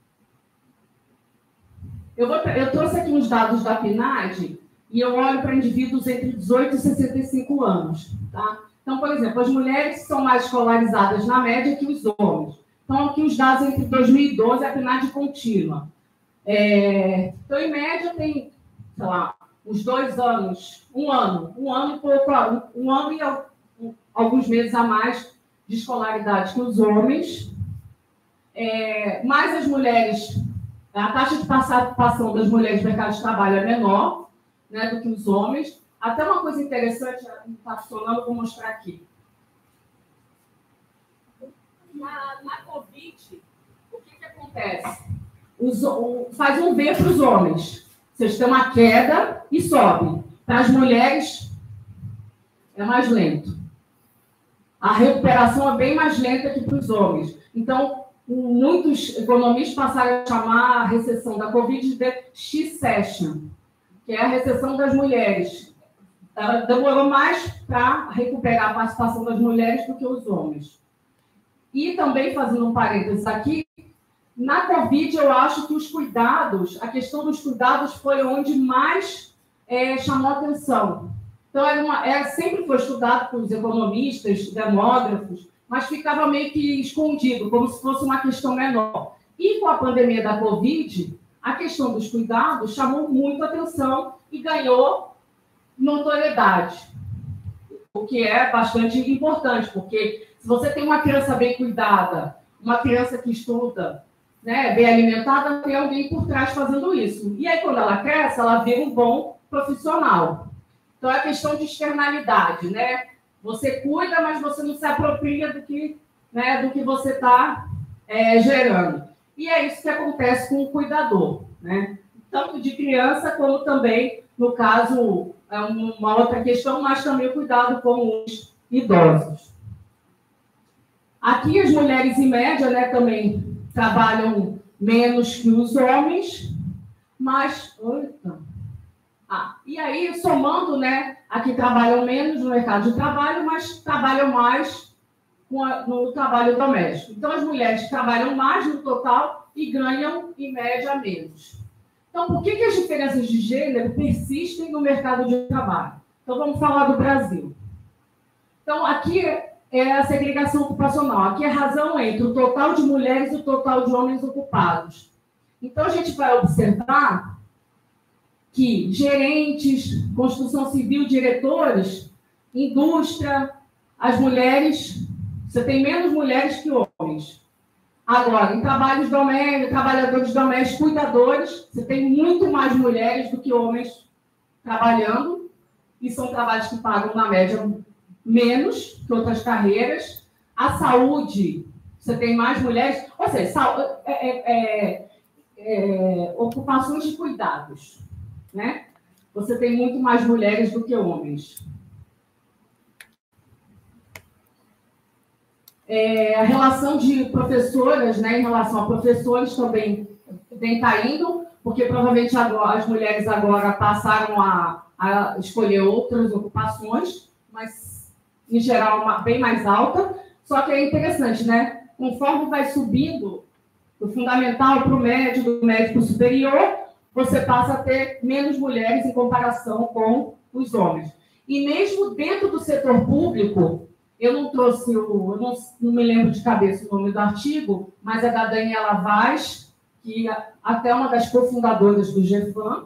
Eu trouxe aqui uns dados da PNAD e eu olho para indivíduos entre 18 e 65 anos, tá? Então, por exemplo, as mulheres são mais escolarizadas na média que os homens. Então, aqui os dados entre 2012 a PNAD contínua. Então, em média, tem, sei lá, uns 2 anos, um ano e pouco, um ano e alguns meses a mais de escolaridade que os homens. Mas as mulheres, a taxa de participação das mulheres no mercado de trabalho é menor, né, do que os homens. Até uma coisa interessante, não está funcionando, vou mostrar aqui. Na Covid, o que acontece? Faz um V para os homens. Vocês têm uma queda e sobe. Para as mulheres, é mais lento. A recuperação é bem mais lenta que para os homens. Então, muitos economistas passaram a chamar a recessão da Covid de X-Session, que é a recessão das mulheres. Ela demorou mais para recuperar a participação das mulheres do que os homens. E também, fazendo um parênteses aqui, na Covid, eu acho que os cuidados, a questão dos cuidados foi onde mais chamou atenção. Então, sempre foi estudado pelos economistas, demógrafos, mas ficava meio que escondido, como se fosse uma questão menor. E com a pandemia da Covid, a questão dos cuidados chamou muito atenção e ganhou notoriedade, o que é bastante importante, porque se você tem uma criança bem cuidada, uma criança que estuda, né, bem alimentada, tem alguém por trás fazendo isso. E aí, quando ela cresce, ela vira um bom profissional. Então, é a questão de externalidade, né? Você cuida, mas você não se apropria do que, né, do que você está gerando. E é isso que acontece com o cuidador, né? Tanto de criança, como também, no caso, é uma outra questão, mas também o cuidado com os idosos. Aqui as mulheres, em média, né, também trabalham menos que os homens, mas... e aí, somando, né, aqui trabalham menos no mercado de trabalho, mas trabalham mais no trabalho doméstico. Então, as mulheres trabalham mais no total e ganham, em média, menos. Então, por que as diferenças de gênero persistem no mercado de trabalho? Então, vamos falar do Brasil. Então, aqui é a segregação ocupacional. Aqui é a razão entre o total de mulheres e o total de homens ocupados. Então, a gente vai observar que gerentes, construção civil, diretores, indústria, as mulheres, você tem menos mulheres que homens. Agora, em trabalhos domésticos, trabalhadores domésticos, cuidadores, você tem muito mais mulheres do que homens trabalhando, e são trabalhos que pagam, na média, menos que outras carreiras. A saúde, você tem mais mulheres, ou seja, ocupações de cuidados, né? Você tem muito mais mulheres do que homens. A relação de professoras, né, em relação a professores também vem caindo, porque provavelmente agora, as mulheres agora passaram a escolher outras ocupações, mas, em geral, bem mais alta. Só que é interessante, né? Conforme vai subindo do fundamental para o médio, do médio para o superior, você passa a ter menos mulheres em comparação com os homens. E mesmo dentro do setor público, eu não trouxe, não me lembro de cabeça o nome do artigo, mas é da Daniela Vaz, que até uma das cofundadoras do GEFAM.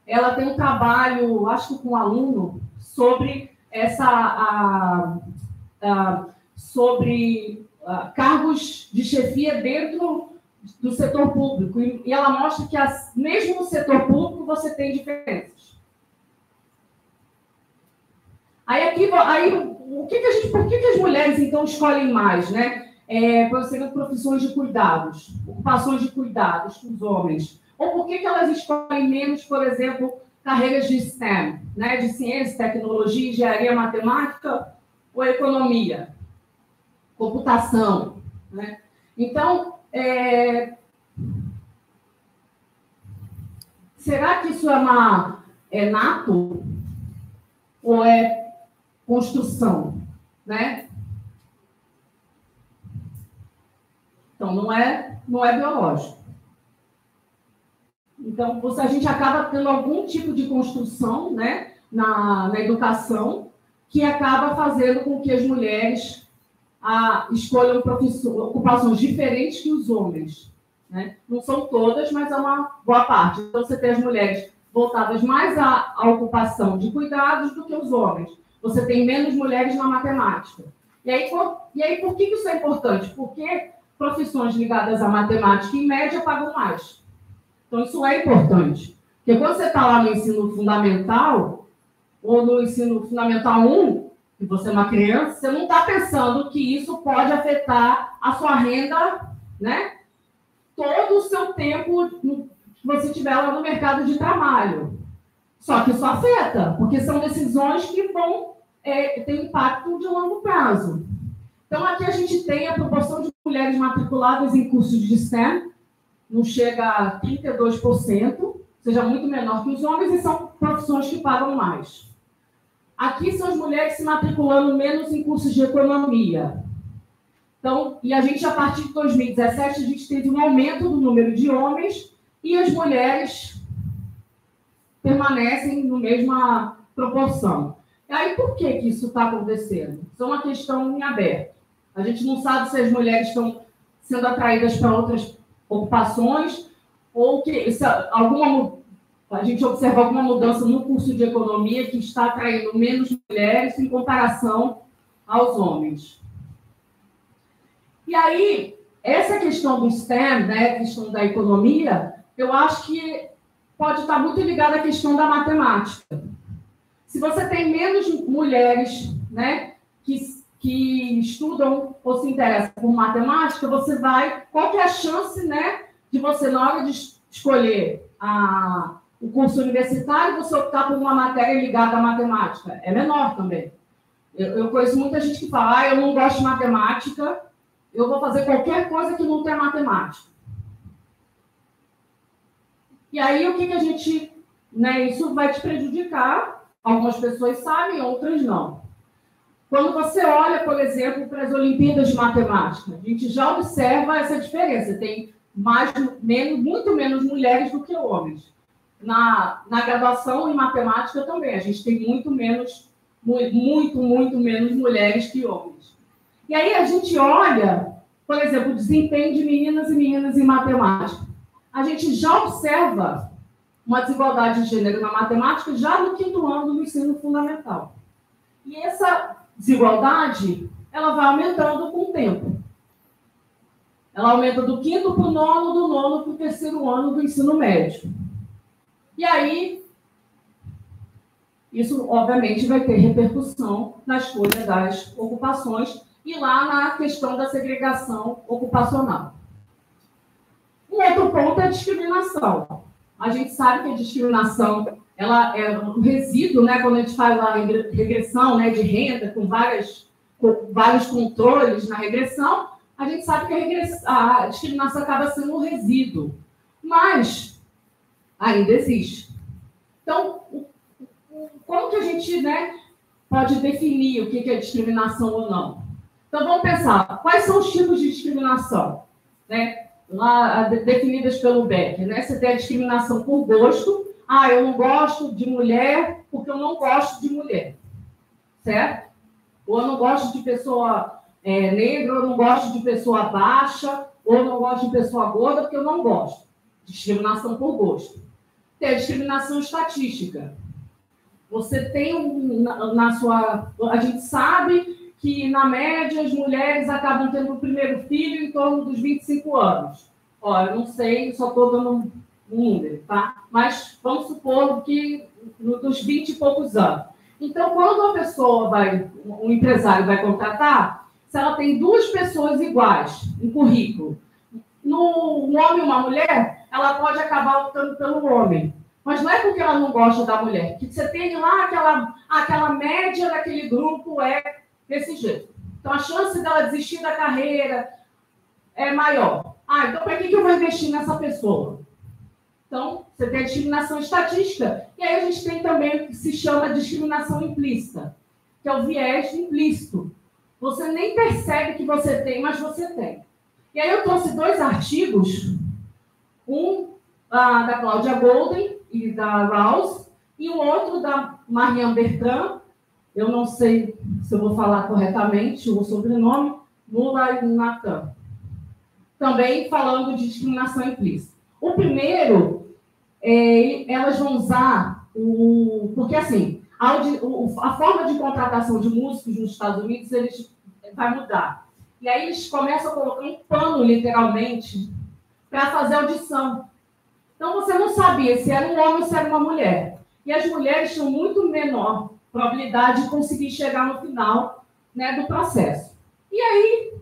Ela tem um trabalho, acho que com um aluno, sobre cargos de chefia dentro do setor público. E ela mostra que, mesmo no setor público, você tem diferenças. Por que as mulheres, então, escolhem mais, né? Por serem profissões de cuidados, ocupações de cuidados com os homens. Ou por que elas escolhem menos, por exemplo, carreiras de STEM, né? De ciência, tecnologia, engenharia, matemática ou economia, computação, né? Então, será que isso é nato ou é construção, né? Então, não é biológico. Então, a gente acaba tendo algum tipo de construção, né, na educação, que acaba fazendo com que as mulheres escolham ocupações diferentes que os homens, né? Não são todas, mas é uma boa parte. Então, você tem as mulheres voltadas mais à ocupação de cuidados do que os homens. Você tem menos mulheres na matemática. E aí, por que isso é importante? Porque profissões ligadas à matemática, em média, pagam mais. Então, isso é importante. Porque quando você está lá no ensino fundamental, ou no ensino fundamental 1, e você é uma criança, você não está pensando que isso pode afetar a sua renda, né? Todo o seu tempo que você tiver lá no mercado de trabalho. Só que isso afeta, porque são decisões que vão ter impacto de longo prazo. Então, aqui a gente tem a proporção de mulheres matriculadas em cursos de STEM, não chega a 32%, seja muito menor que os homens, e são profissões que pagam mais. Aqui são as mulheres se matriculando menos em cursos de economia. Então, e a gente, a partir de 2017, a gente teve um aumento do número de homens e as mulheres permanecem na mesma proporção. E aí, por que isso está acontecendo? Isso é uma questão em aberto. A gente não sabe se as mulheres estão sendo atraídas para outras ocupações ou que a gente observa alguma mudança no curso de economia que está atraindo menos mulheres em comparação aos homens. E aí, essa questão do STEM, né, a questão da economia, eu acho que pode estar muito ligada à questão da matemática. Se você tem menos mulheres, né, que estudam ou se interessam por matemática, você vai... Qual que é a chance, né, de você, na hora de escolher o curso universitário, você optar por uma matéria ligada à matemática? É menor também. Eu conheço muita gente que fala, eu não gosto de matemática, eu vou fazer qualquer coisa que não tenha matemática. E aí, o que a gente... Né, isso vai te prejudicar. Algumas pessoas sabem, outras não. Quando você olha, por exemplo, para as Olimpíadas de Matemática, a gente já observa essa diferença. Tem muito menos mulheres do que homens. Na graduação em matemática também, a gente tem muito menos mulheres que homens. E aí a gente olha, por exemplo, o desempenho de meninas e meninas em matemática. A gente já observa uma desigualdade de gênero na matemática já no 5º ano do ensino fundamental. E essa desigualdade, ela vai aumentando com o tempo. Ela aumenta do 5º para o 9º, do 9º para o 3º ano do ensino médio. E aí, isso, obviamente, vai ter repercussão na escolha das ocupações e lá na questão da segregação ocupacional. Um outro ponto é a discriminação. A gente sabe que a discriminação ela é um resíduo, né, quando a gente faz a regressão, né, de renda, com vários controles na regressão, a gente sabe que a discriminação acaba sendo um resíduo. Mas ainda existe. Então, como que a gente, né, pode definir o que é discriminação ou não? Então, vamos pensar, quais são os tipos de discriminação? Né? Lá, definidas pelo Becker. Né? Você tem a discriminação por gosto. Eu não gosto de mulher porque eu não gosto de mulher. Certo? Ou eu não gosto de pessoa negra, ou eu não gosto de pessoa baixa, ou eu não gosto de pessoa gorda porque eu não gosto. Discriminação por gosto. Tem a discriminação estatística. Você tem a gente sabe que, na média, as mulheres acabam tendo o primeiro filho em torno dos 25 anos. Eu não sei, só estou dando um número, tá? Mas vamos supor que dos 20 e poucos anos. Então, quando um empresário vai contratar, se ela tem 2 pessoas iguais em currículo, um homem e uma mulher, ela pode acabar optando pelo homem. Mas não é porque ela não gosta da mulher. Que você tem lá aquela média daquele grupo é desse jeito. Então, a chance dela desistir da carreira é maior. Então para que eu vou investir nessa pessoa? Então, você tem a discriminação estatística. E aí a gente tem também o que se chama de discriminação implícita, que é o viés implícito. Você nem percebe que você tem, mas você tem. E aí eu trouxe 2 artigos, um da Cláudia Golden e da Rouse, e um outro da Marianne Bertrand, eu não sei se eu vou falar corretamente o sobrenome, Mullainathan, também falando de discriminação implícita. O primeiro, elas vão usar porque, assim, a forma de contratação de músicos nos Estados Unidos vai mudar. E aí eles começam a colocar um pano, literalmente, para fazer audição. Então, você não sabia se era um homem ou se era uma mulher. E as mulheres tinham muito menor probabilidade de conseguir chegar no final, né, do processo. E aí,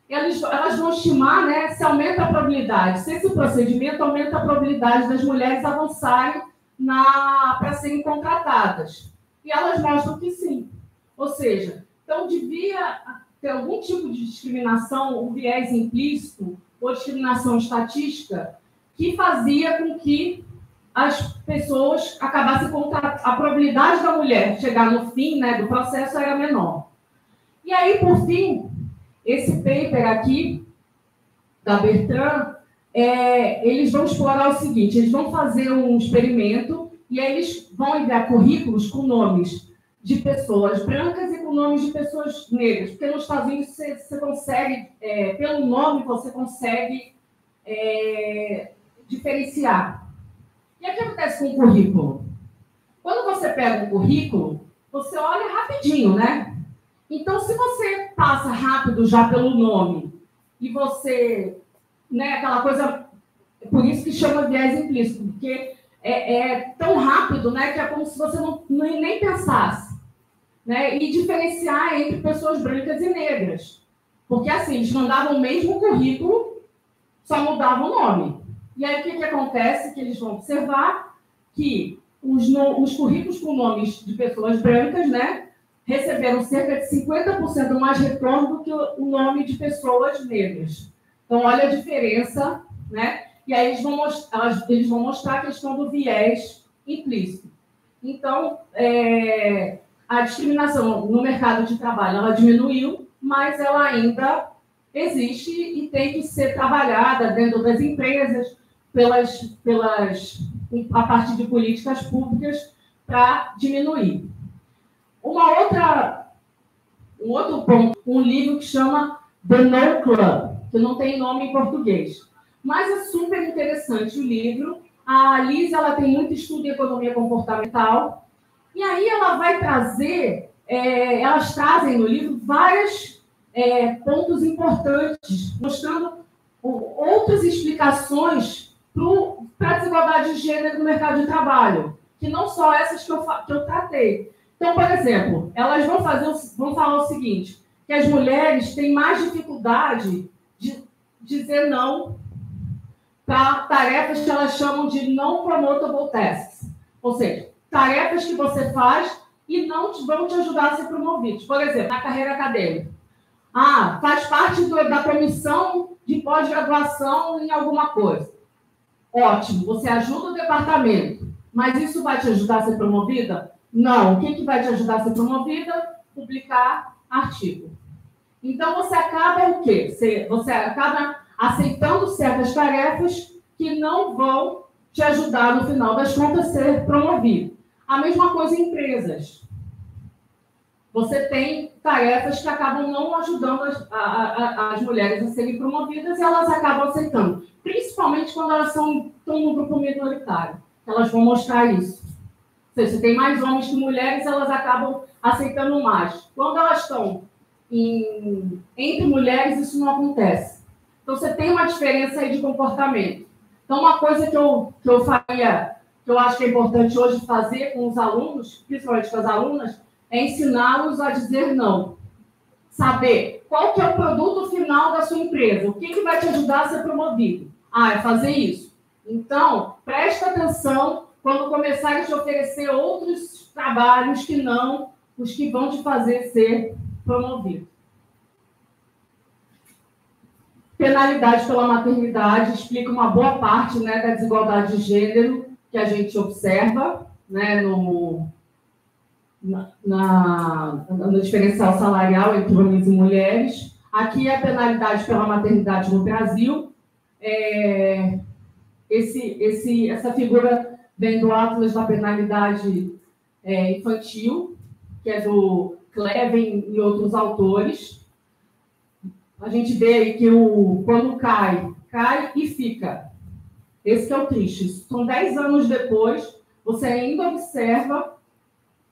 elas vão estimar, né, se aumenta a probabilidade, se esse procedimento aumenta a probabilidade das mulheres avançarem para serem contratadas. E elas mostram que sim. Ou seja, então devia ter algum tipo de discriminação, um viés implícito ou discriminação estatística que fazia com que as pessoas acabassem contratando. A probabilidade da mulher chegar no fim, né, do processo era menor. E aí, por fim, esse paper aqui, da Bertrand, eles vão explorar o seguinte, eles vão fazer um experimento e aí eles vão enviar currículos com nomes de pessoas brancas e com nomes de pessoas negras, porque nos Estados Unidos você consegue, pelo nome, você consegue diferenciar. E o que acontece com o currículo? Quando você pega um currículo, você olha rapidinho, né? Então, se você passa rápido já pelo nome e você, né, aquela coisa, por isso que chama viés implícito, porque é tão rápido, né, que é como se você nem pensasse, né, e diferenciar entre pessoas brancas e negras, porque assim, eles mandavam o mesmo currículo, só mudavam o nome. E aí o que acontece? Que eles vão observar que os currículos com nomes de pessoas brancas, né, receberam cerca de 50% mais retorno do que o nome de pessoas negras. Então, olha a diferença, né? E aí eles vão mostrar a questão do viés implícito. Então, a discriminação no mercado de trabalho, ela diminuiu, mas ela ainda existe e tem que ser trabalhada dentro das empresas, a partir de políticas públicas para diminuir. Um outro ponto, um livro que chama The No Club, que não tem nome em português. Mas é super interessante o livro. A Liz, ela tem muito estudo em economia comportamental. E aí ela vai trazer, elas trazem no livro vários pontos importantes, mostrando outras explicações para a desigualdade de gênero no mercado de trabalho, que não só essas que eu tratei. Então, por exemplo, elas vão falar o seguinte, que as mulheres têm mais dificuldade de dizer não para tarefas que elas chamam de non-promotable tasks. Ou seja, tarefas que você faz e não vão te ajudar a ser promovido. Por exemplo, na carreira acadêmica. Faz parte da comissão de pós-graduação em alguma coisa. Ótimo, você ajuda o departamento, mas isso vai te ajudar a ser promovida? Não. O que vai te ajudar a ser promovida? Publicar artigo. Então, você acaba o quê? Você acaba aceitando certas tarefas que não vão te ajudar, no final das contas, a ser promovido. A mesma coisa em empresas. Você tem tarefas que acabam não ajudando as mulheres a serem promovidas e elas acabam aceitando. Principalmente quando elas estão no grupo minoritário. Elas vão mostrar isso. Ou seja, se tem mais homens que mulheres, elas acabam aceitando mais. Quando elas estão entre mulheres, isso não acontece. Então, você tem uma diferença aí de comportamento. Então, uma coisa que eu faria, que eu acho que é importante hoje fazer com os alunos, principalmente com as alunas, é ensiná-los a dizer não. Saber qual que é o produto final da sua empresa, o que vai te ajudar a ser promovido. É fazer isso. Então, presta atenção quando começarem a te oferecer outros trabalhos que não os que vão te fazer ser promovido. Penalidade pela maternidade explica uma boa parte, né, da desigualdade de gênero que a gente observa, né, no diferencial salarial entre homens e mulheres. Aqui é a penalidade pela maternidade no Brasil. Essa figura vem do Atlas da Penalidade Infantil, que é do Cleven e outros autores. A gente vê aí que quando cai e fica. Esse que é o triste. São 10 anos depois, você ainda observa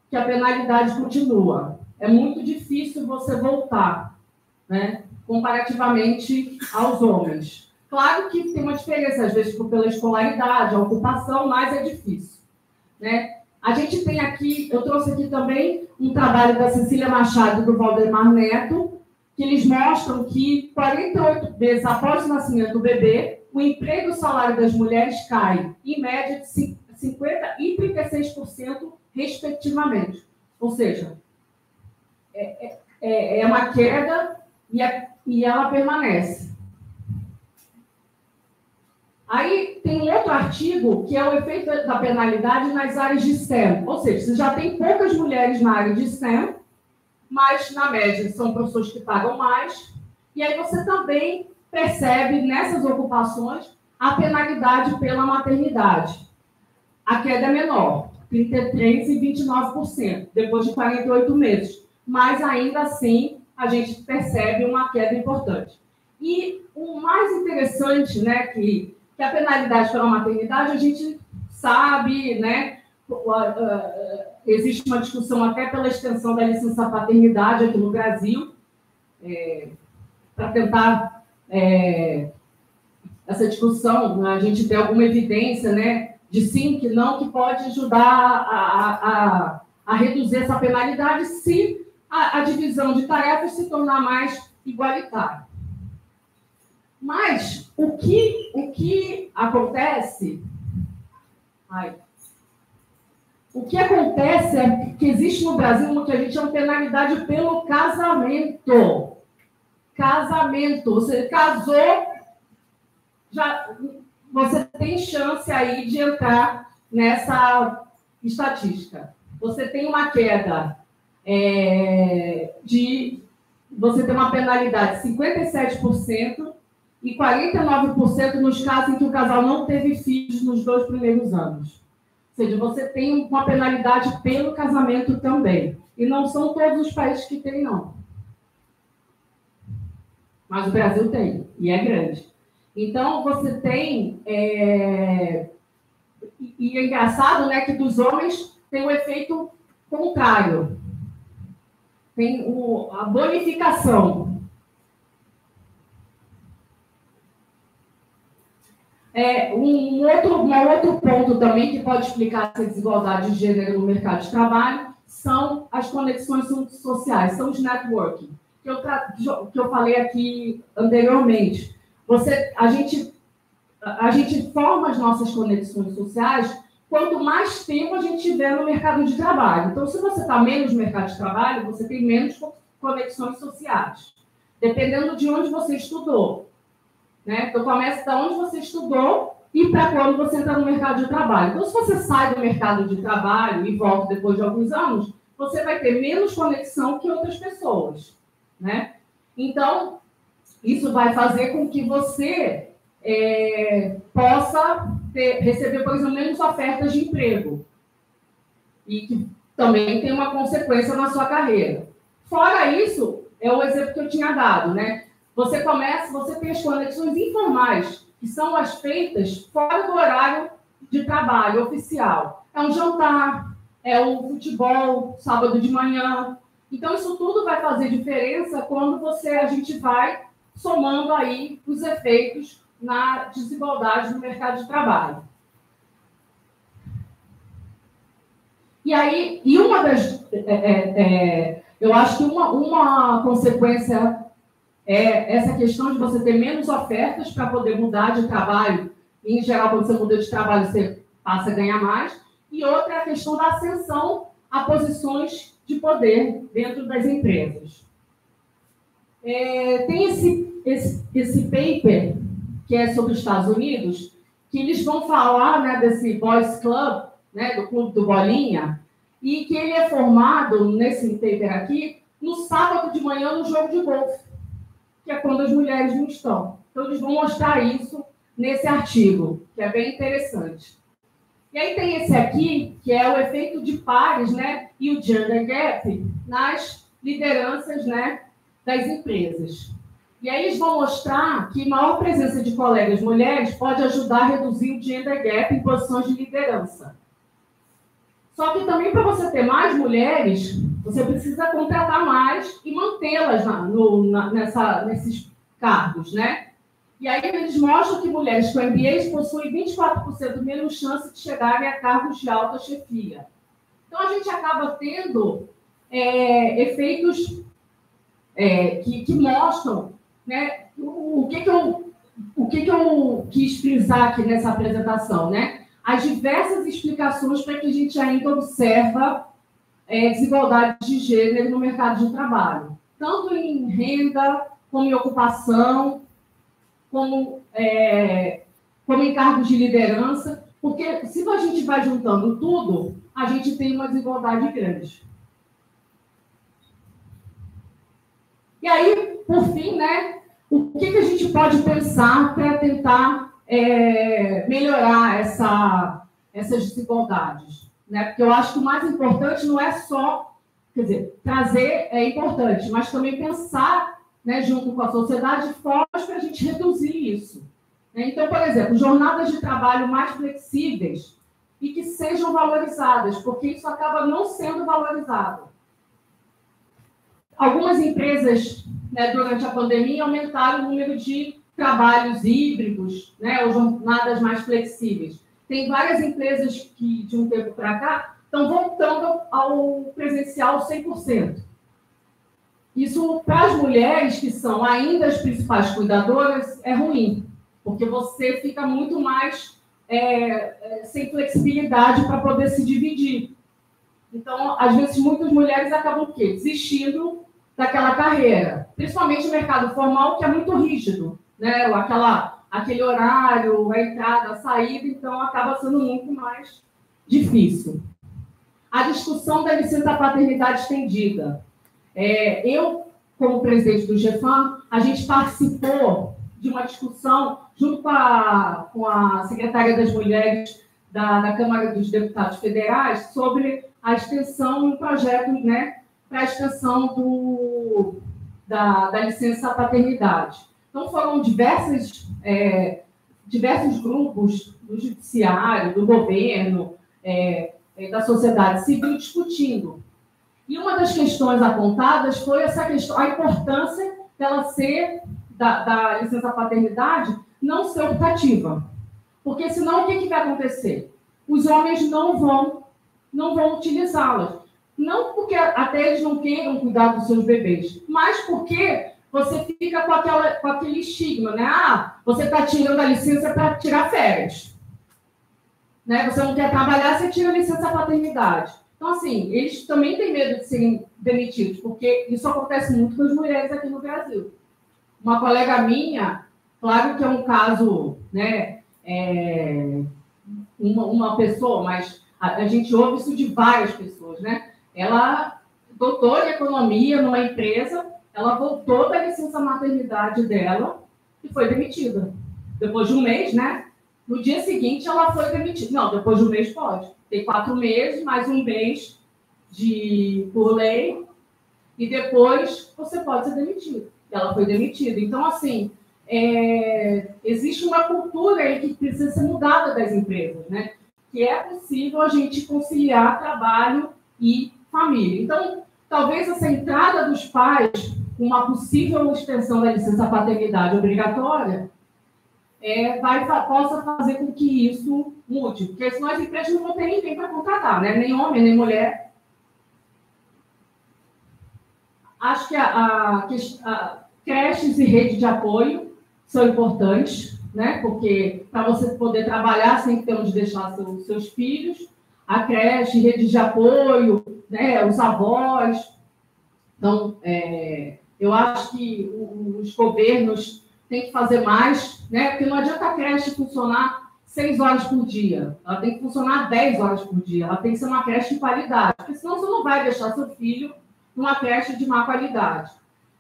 que a penalidade continua. É muito difícil você voltar, né, comparativamente aos homens. Claro que tem uma diferença, às vezes, pela escolaridade, a ocupação, mas é difícil, né? A gente tem aqui, eu trouxe aqui também um trabalho da Cecília Machado e do Valdemar Neto, que eles mostram que 48 vezes após o nascimento do bebê, o emprego e o salário das mulheres cai, em média, de 50% e 36%, respectivamente. Ou seja, é uma queda e ela permanece. Aí tem um outro artigo, que é o efeito da penalidade nas áreas de STEM. Ou seja, você já tem poucas mulheres na área de STEM, mas, na média, são professores que pagam mais. E aí você também percebe, nessas ocupações, a penalidade pela maternidade. A queda é menor, 33% e 29%, depois de 48 meses. Mas, ainda assim, a gente percebe uma queda importante. E o mais interessante, né, que a penalidade pela maternidade, a gente sabe, né, existe uma discussão até pela extensão da licença paternidade aqui no Brasil, para tentar essa discussão, a gente tem alguma evidência, né, de sim, que não, que pode ajudar a reduzir essa penalidade se a divisão de tarefas se tornar mais igualitária. Mas o que acontece... O que acontece é que existe no Brasil uma que a gente chama de penalidade pelo casamento. Casamento. Você casou, já você tem chance aí de entrar nessa estatística. Você tem uma queda você tem uma penalidade de 57% e 49% nos casos em que o casal não teve filhos nos 2 primeiros anos. Ou seja, você tem uma penalidade pelo casamento também. E não são todos os países que têm, não. Mas o Brasil tem, e é grande. Então, você tem... E é engraçado, né, que dos homens tem o efeito contrário. Tem a bonificação. Um outro ponto também que pode explicar essa desigualdade de gênero no mercado de trabalho são as conexões sociais, são os networking, que eu falei aqui anteriormente. A gente forma as nossas conexões sociais quanto mais tempo a gente tiver no mercado de trabalho. Então, se você está menos no mercado de trabalho, você tem menos conexões sociais, dependendo de onde você estudou. Né? Então, começa de onde você estudou e para quando você entra no mercado de trabalho. Então, se você sai do mercado de trabalho e volta depois de alguns anos, você vai ter menos conexão que outras pessoas. Né? Então, isso vai fazer com que você possa receber, por exemplo, menos ofertas de emprego. E que também tem uma consequência na sua carreira. Fora isso, é o exemplo que eu tinha dado, né? Você tem as conexões informais, que são as feitas fora do horário de trabalho oficial. É um jantar, é o futebol, sábado de manhã. Então, isso tudo vai fazer diferença quando a gente vai somando aí os efeitos na desigualdade no mercado de trabalho. E aí, uma das... eu acho que uma consequência é essa questão de você ter menos ofertas para poder mudar de trabalho. Em geral, quando você muda de trabalho, você passa a ganhar mais. E outra é a questão da ascensão a posições de poder dentro das empresas. Tem esse paper, que é sobre os Estados Unidos, que eles vão falar, né, desse Boys Club, né, do Clube do Bolinha, e que ele é formado, nesse paper aqui, no sábado de manhã no jogo de golfe, que é quando as mulheres não estão. Então, eles vão mostrar isso nesse artigo, que é bem interessante. E aí tem esse aqui, que é o efeito de pares, né, e o gender gap nas lideranças, né, das empresas. E aí eles vão mostrar que maior presença de colegas mulheres pode ajudar a reduzir o gender gap em posições de liderança. Só que também, para você ter mais mulheres, você precisa contratar mais e mantê-las nesses cargos, né? E aí eles mostram que mulheres com MBAs possuem 24% menos chance de chegarem a cargos de alta chefia. Então, a gente acaba tendo efeitos que mostram, né, o que eu quis frisar aqui nessa apresentação, né? As diversas explicações para que a gente ainda observa desigualdade de gênero no mercado de trabalho, tanto em renda, como em ocupação, como em cargos de liderança, porque se a gente vai juntando tudo, a gente tem uma desigualdade grande. E aí, por fim, né, o que a gente pode pensar para tentar melhorar essas desigualdades? Né? Porque eu acho que o mais importante não é só, quer dizer, trazer é importante, mas também pensar, né, junto com a sociedade, formas para a gente reduzir isso. Então, por exemplo, jornadas de trabalho mais flexíveis e que sejam valorizadas, porque isso acaba não sendo valorizado. Algumas empresas, né, durante a pandemia, aumentaram o número de trabalhos híbridos, né, ou jornadas mais flexíveis. Tem várias empresas que, de um tempo para cá, estão voltando ao presencial 100%. Isso, para as mulheres, que são ainda as principais cuidadoras, é ruim, porque você fica muito mais sem flexibilidade para poder se dividir. Então, às vezes, muitas mulheres acabam o quê? Desistindo daquela carreira, principalmente no mercado formal, que é muito rígido, né? Aquele horário, a entrada, a saída, então acaba sendo muito mais difícil. A discussão da licença paternidade estendida. Eu, como presidente do GEFAM, a gente participou de uma discussão junto com a secretária das Mulheres da Câmara dos Deputados Federais sobre a extensão, um projeto, né, para a extensão da licença paternidade. Então, foram diversos grupos do judiciário, do governo, da sociedade civil discutindo. E uma das questões apontadas foi essa questão, a importância dela ser, da licença paternidade, não ser optativa. Porque senão o que vai acontecer? Os homens não vão utilizá-las. Não porque até eles não queiram cuidar dos seus bebês, mas porque você fica com aquele estigma, né? Você está tirando a licença para tirar férias. Né? Você não quer trabalhar, você tira a licença paternidade. Então, assim, eles também têm medo de serem demitidos, porque isso acontece muito com as mulheres aqui no Brasil. Uma colega minha, claro que é um caso, né, uma pessoa, mas a gente ouve isso de várias pessoas, né? Ela, doutora em economia numa empresa, ela voltou da licença maternidade dela e foi demitida. Depois de um mês, né? No dia seguinte, ela foi demitida. Não, depois de um mês pode. Tem 4 meses, mais um mês por lei, e depois você pode ser demitido. Ela foi demitida. Então, assim, existe uma cultura aí que precisa ser mudada das empresas, né? Que é possível a gente conciliar trabalho e família. Então, talvez essa entrada dos pais, uma possível extensão da licença paternidade obrigatória, possa fazer com que isso mude, porque senão as empresas não vão ter ninguém para contratar, né? Nem homem, nem mulher. Acho que a creches e rede de apoio são importantes, né? Porque para você poder trabalhar sem ter onde deixar seus filhos, a creche, rede de apoio, né? Os avós. Então, eu acho que os governos têm que fazer mais, né? Porque não adianta a creche funcionar 6 horas por dia. Ela tem que funcionar 10 horas por dia. Ela tem que ser uma creche de qualidade, porque senão você não vai deixar seu filho numa creche de má qualidade.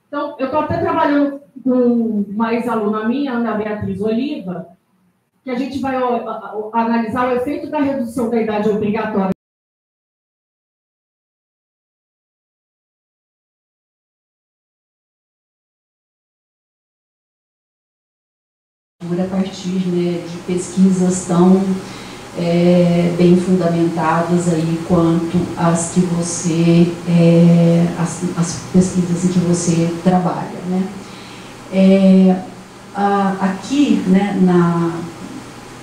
Então, eu estou até trabalhando com uma ex-aluna minha, Ana Beatriz Oliva, que a gente vai analisar o efeito da redução da idade obrigatória a partir, né, de pesquisas tão bem fundamentadas aí quanto as que você, as pesquisas em que você trabalha, né? Aqui, né,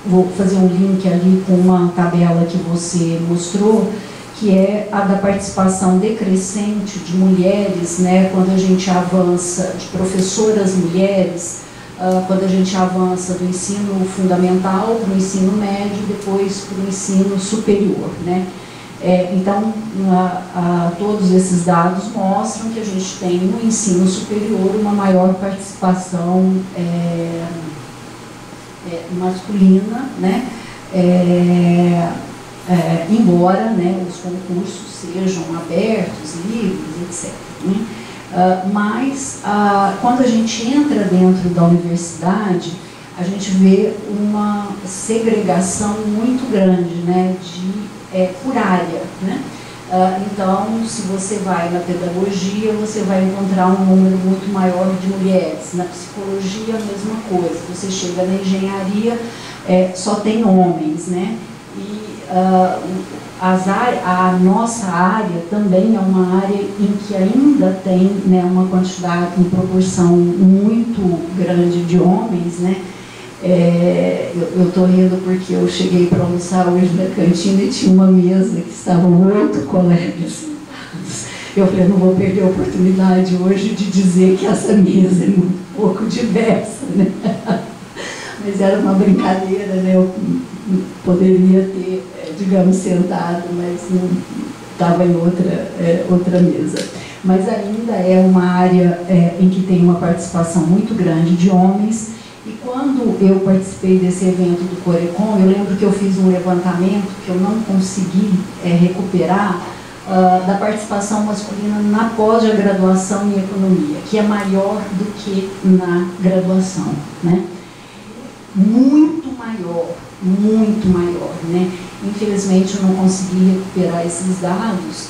vou fazer um link ali com uma tabela que você mostrou, que é a da participação decrescente de mulheres, né, quando a gente avança de professoras mulheres, quando a gente avança do ensino fundamental para o ensino médio, depois para o ensino superior, né? Então, todos esses dados mostram que a gente tem no ensino superior uma maior participação masculina, né? Embora, né, os concursos sejam abertos, livres, etc., né? Mas, quando a gente entra dentro da universidade, a gente vê uma segregação muito grande, né, por área, né? Então, se você vai na pedagogia, você vai encontrar um número muito maior de mulheres. Na psicologia, a mesma coisa. Você chega na engenharia, só tem homens, né? E a nossa área também é uma área em que ainda tem, né, uma quantidade, em proporção muito grande de homens, né? Eu estou rindo porque eu cheguei para almoçar hoje na cantina e tinha uma mesa que estavam 8 colegas. Eu falei, não vou perder a oportunidade hoje de dizer que essa mesa é um pouco diversa, né? Mas era uma brincadeira, né? Eu poderia ter, digamos, sentado, mas não estava em outra mesa. Mas ainda é uma área em que tem uma participação muito grande de homens. E quando eu participei desse evento do Corecon, eu lembro que eu fiz um levantamento que eu não consegui recuperar, da participação masculina na pós-graduação em economia, que é maior do que na graduação, né? Muito maior, né? Infelizmente eu não consegui recuperar esses dados,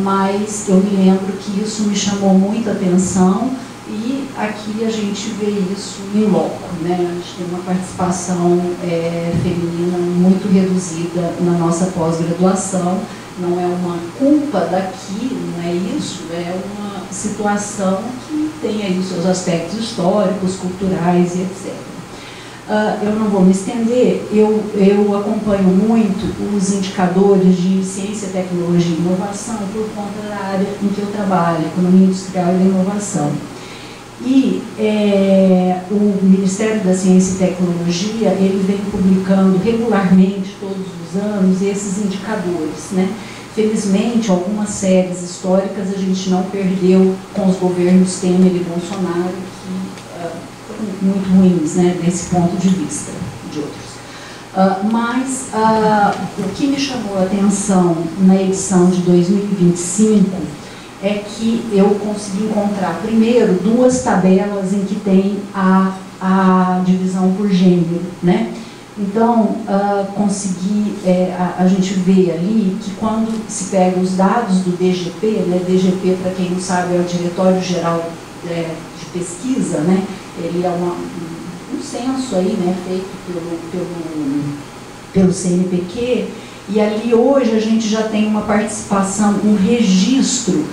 mas eu me lembro que isso me chamou muita atenção. E aqui a gente vê isso em loco, né? A gente tem uma participação feminina muito reduzida na nossa pós-graduação. Não é uma culpa daqui, não é isso, é uma situação que tem aí os seus aspectos históricos, culturais e etc. Eu não vou me estender, eu acompanho muito os indicadores de ciência, tecnologia e inovação por conta da área em que eu trabalho, economia industrial e da inovação. E o Ministério da Ciência e Tecnologia, ele vem publicando regularmente, todos os anos, esses indicadores, né? Felizmente, algumas séries históricas a gente não perdeu com os governos Temer e Bolsonaro, que foram muito ruins, né, desse ponto de vista, de outros. Mas o que me chamou a atenção na edição de 2025 é que eu consegui encontrar, primeiro, 2 tabelas em que tem a divisão por gênero, né? Então, a gente vê ali que quando se pega os dados do DGP, né? DGP, para quem não sabe, é o Diretório Geral de Pesquisa, né? Ele é um censo aí, né, feito pelo CNPq, e ali hoje a gente já tem uma participação, um registro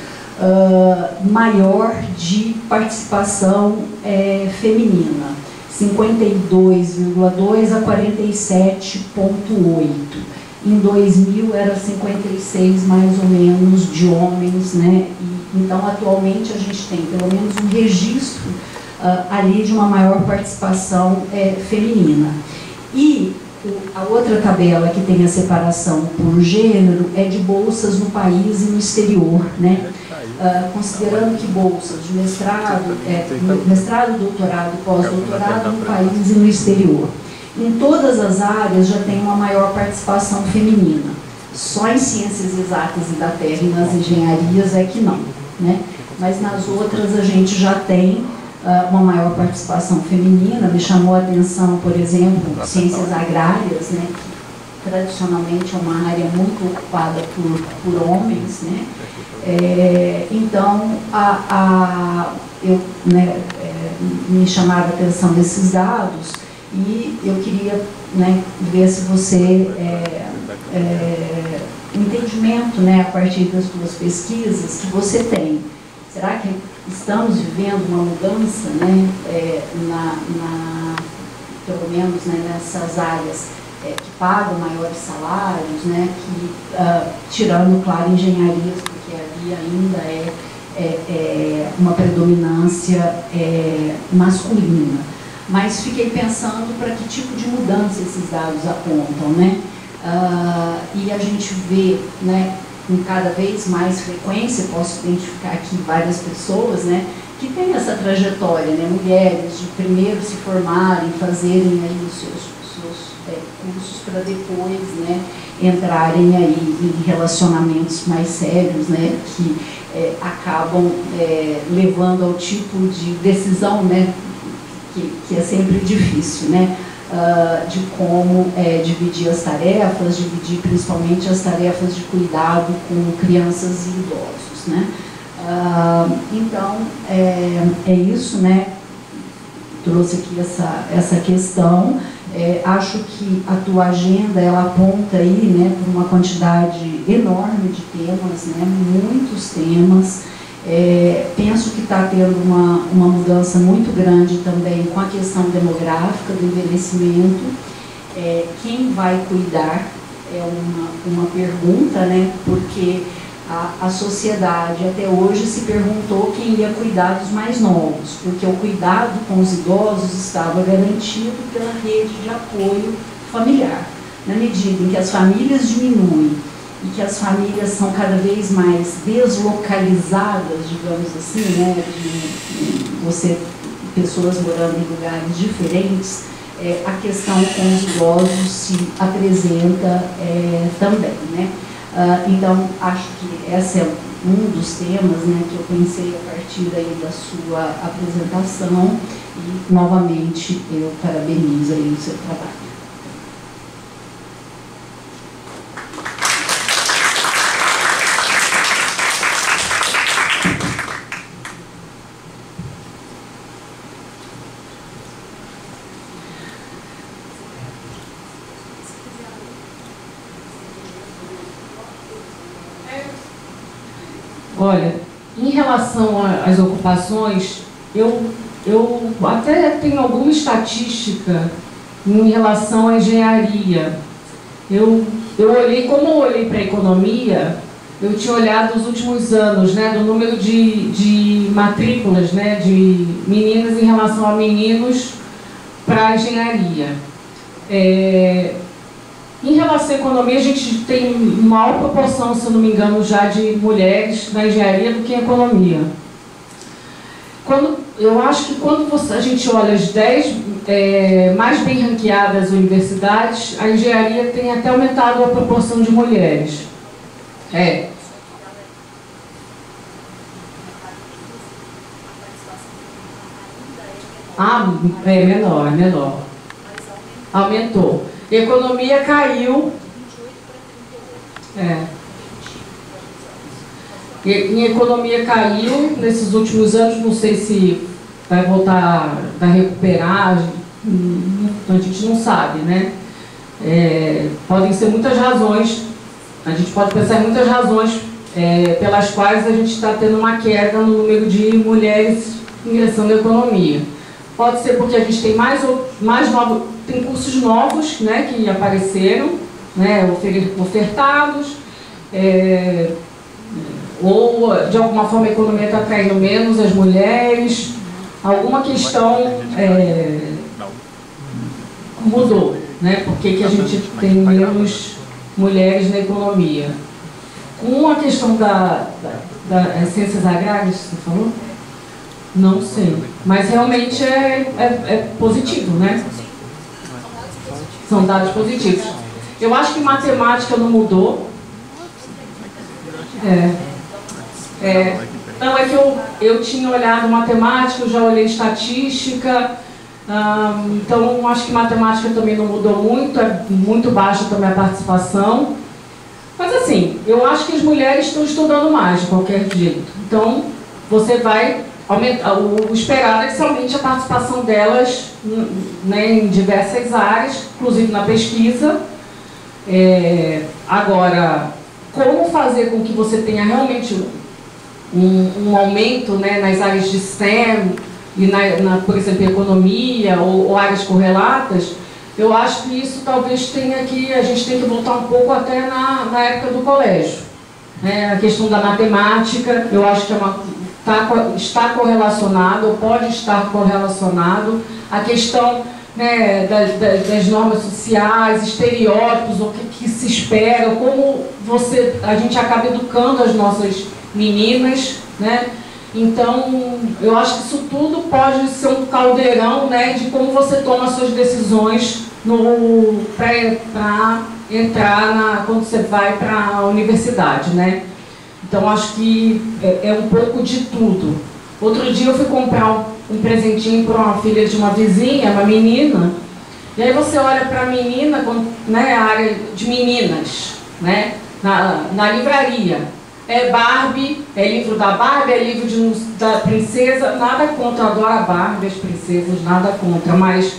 maior de participação feminina, 52,2 a 47,8. Em 2000 era 56 mais ou menos de homens, né? Então atualmente a gente tem pelo menos um registro ali de uma maior participação feminina. E a outra tabela que tem a separação por gênero é de bolsas no país e no exterior, né? Considerando que bolsas de mestrado, doutorado e pós-doutorado no país e no exterior. Em todas as áreas já tem uma maior participação feminina. Só em ciências exatas e da terra e nas engenharias é que não, né? Mas nas outras a gente já tem uma maior participação feminina. Me chamou a atenção, por exemplo, ciências agrárias, né, que tradicionalmente é uma área muito ocupada por homens, né? Então, me chamaram a atenção desses dados e eu queria, né, ver se você entendimento, né, a partir das suas pesquisas que você tem. Será que estamos vivendo uma mudança, né, pelo menos, né, nessas áreas que pagam maiores salários, né, que, tirando, claro, engenharias, porque ali ainda é uma predominância masculina. Mas fiquei pensando para que tipo de mudança esses dados apontam, né? E a gente vê, né, com cada vez mais frequência, posso identificar aqui várias pessoas, né, que têm essa trajetória, né, mulheres de primeiro se formarem, fazerem aí os seus cursos para depois, né, entrarem aí em relacionamentos mais sérios, né, que acabam levando ao tipo de decisão, né, que é sempre difícil, né, de como dividir as tarefas, dividir principalmente as tarefas de cuidado com crianças e idosos, né. Então, é isso, né, trouxe aqui essa questão. Acho que a tua agenda, ela aponta aí, né, por uma quantidade enorme de temas, né, muitos temas. Penso que está tendo uma mudança muito grande também com a questão demográfica do envelhecimento. Quem vai cuidar é uma pergunta, né, porque a sociedade até hoje se perguntou quem ia cuidar dos mais novos, porque o cuidado com os idosos estava garantido pela rede de apoio familiar. Na medida em que as famílias diminuem e que as famílias são cada vez mais deslocalizadas, digamos assim, né, de pessoas morando em lugares diferentes, a questão com os idosos se apresenta também, né? Então, acho que esse é um dos temas, né, que eu pensei a partir aí da sua apresentação e, novamente, eu parabenizo aí o seu trabalho. Olha, em relação às ocupações, eu até tenho alguma estatística em relação à engenharia. Eu olhei, como eu olhei para a economia, eu tinha olhado os últimos anos, né, do número de matrículas, né, de meninas em relação a meninos para a engenharia. Em relação à economia, a gente tem maior proporção, se eu não me engano, já de mulheres na engenharia do que em economia. Eu acho que quando a gente olha as 10 mais bem ranqueadas universidades, a engenharia tem até aumentado a proporção de mulheres. Menor. Aumentou. A economia caiu. Em economia caiu nesses últimos anos, não sei se vai voltar a recuperar, a gente não sabe, né? Podem ser muitas razões, a gente pode pensar em muitas razões pelas quais a gente está tendo uma queda no número de mulheres ingressando na economia. Pode ser porque a gente tem tem cursos novos, né, que apareceram, né, ofertados, ou de alguma forma a economia está atraindo menos as mulheres, alguma questão mudou, né, porque que a gente tem menos mulheres na economia. Com a questão das ciências agrárias, você falou? Não sei, mas realmente é positivo, né? São dados positivos. Eu acho que matemática não mudou. Não, é que eu tinha olhado matemática, eu já olhei estatística, então acho que matemática também não mudou muito, é muito baixa também a participação. Mas assim, eu acho que as mulheres estão estudando mais de qualquer jeito. Então, você vai aumentar, o esperado é que se aumente a participação delas, né, em diversas áreas, inclusive na pesquisa. Agora, como fazer com que você tenha realmente um aumento, né, nas áreas de STEM, e por exemplo, economia ou áreas correlatas, eu acho que isso talvez a gente tem que voltar um pouco até na época do colégio. A questão da matemática, eu acho que está correlacionado, ou pode estar correlacionado, a questão, né, das normas sociais, estereótipos, o que se espera, como a gente acaba educando as nossas meninas, né? Então, eu acho que isso tudo pode ser um caldeirão, né, de como você toma suas decisões para entrar quando você vai para a universidade, né? Então, acho que é um pouco de tudo. Outro dia eu fui comprar um presentinho para uma filha de uma vizinha, uma menina, e aí você olha para a menina, né, a área de meninas, né, na livraria. Barbie, livro da Barbie, livro da princesa, nada contra, eu adoro a Barbie, as princesas, nada contra, mas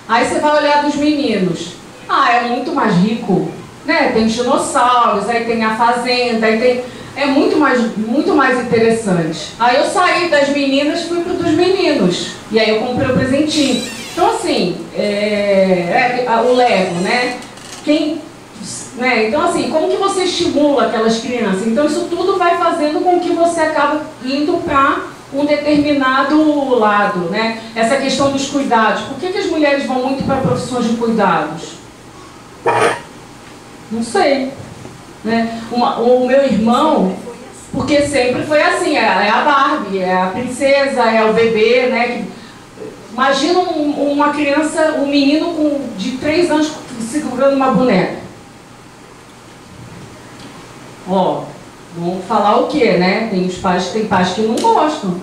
Aí você vai olhar dos meninos. Ah, é muito mais rico, né? Tem dinossauros, aí tem a fazenda, aí tem... É muito mais interessante. Aí eu saí das meninas e fui para dos meninos. E aí eu comprei o presentinho. Então, assim, o Lego, né? Então, assim, como que você estimula aquelas crianças? Então, isso tudo vai fazendo com que você acabe indo para um determinado lado, né? Essa questão dos cuidados. Por que as mulheres vão muito para profissões de cuidados? Não sei. Né? O meu irmão, porque sempre foi assim, é a Barbie, é a princesa, é o bebê, né? Imagina uma criança, um menino de 3 anos segurando uma boneca. Ó, vamos falar o quê, né? Tem pais que não gostam.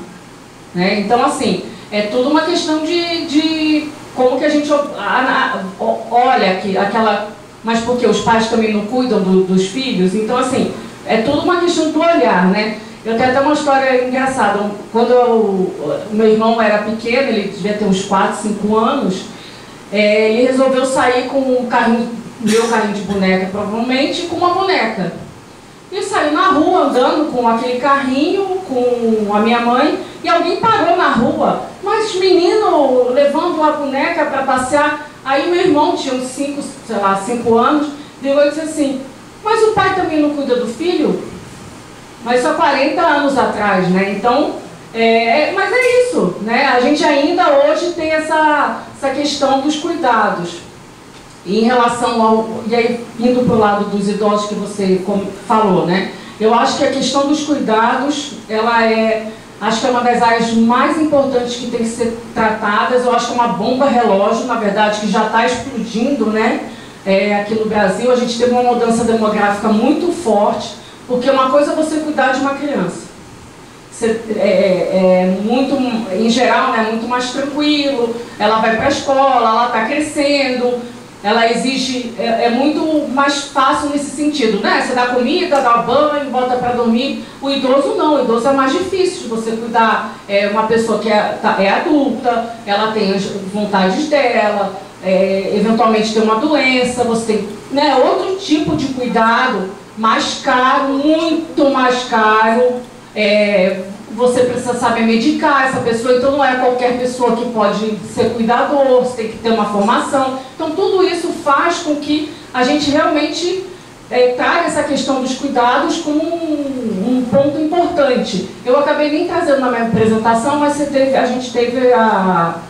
Né? Então, assim, é tudo uma questão de como que a gente olha aquela... Mas porque os pais também não cuidam dos filhos? Então, assim, é tudo uma questão do olhar, né? Eu tenho até uma história engraçada. Quando o meu irmão era pequeno, ele devia ter uns 4, 5 anos, ele resolveu sair com meu carrinho de boneca, provavelmente, com uma boneca. E saiu na rua, andando com aquele carrinho, com a minha mãe, e alguém parou na rua. Mas menino levando a boneca para passear. Aí meu irmão tinha uns 5 anos, virou e disse assim, mas o pai também não cuida do filho? Mas só 40 anos atrás, né? Então, mas é isso, né? A gente ainda hoje tem essa questão dos cuidados. E em relação e aí, indo para o lado dos idosos que você falou, né? Eu acho que a questão dos cuidados, acho que é uma das áreas mais importantes que tem que ser tratadas. Eu acho que é uma bomba relógio, na verdade, que já está explodindo, né? Aqui no Brasil, a gente teve uma mudança demográfica muito forte, porque uma coisa é você cuidar de uma criança. Em geral, né, muito mais tranquilo, ela vai para a escola, ela está crescendo, ela exige, muito mais fácil nesse sentido, né? Você dá comida, dá banho, bota para dormir. O idoso não, o idoso é mais difícil de você cuidar. É uma pessoa que é adulta, ela tem as vontades dela, eventualmente tem uma doença, você tem, né, outro tipo de cuidado, mais caro, muito mais caro. Você precisa saber medicar essa pessoa, então não é qualquer pessoa que pode ser cuidador, você tem que ter uma formação. Então tudo isso faz com que a gente realmente traga essa questão dos cuidados como um ponto importante. Eu acabei nem trazendo na minha apresentação, mas a gente teve há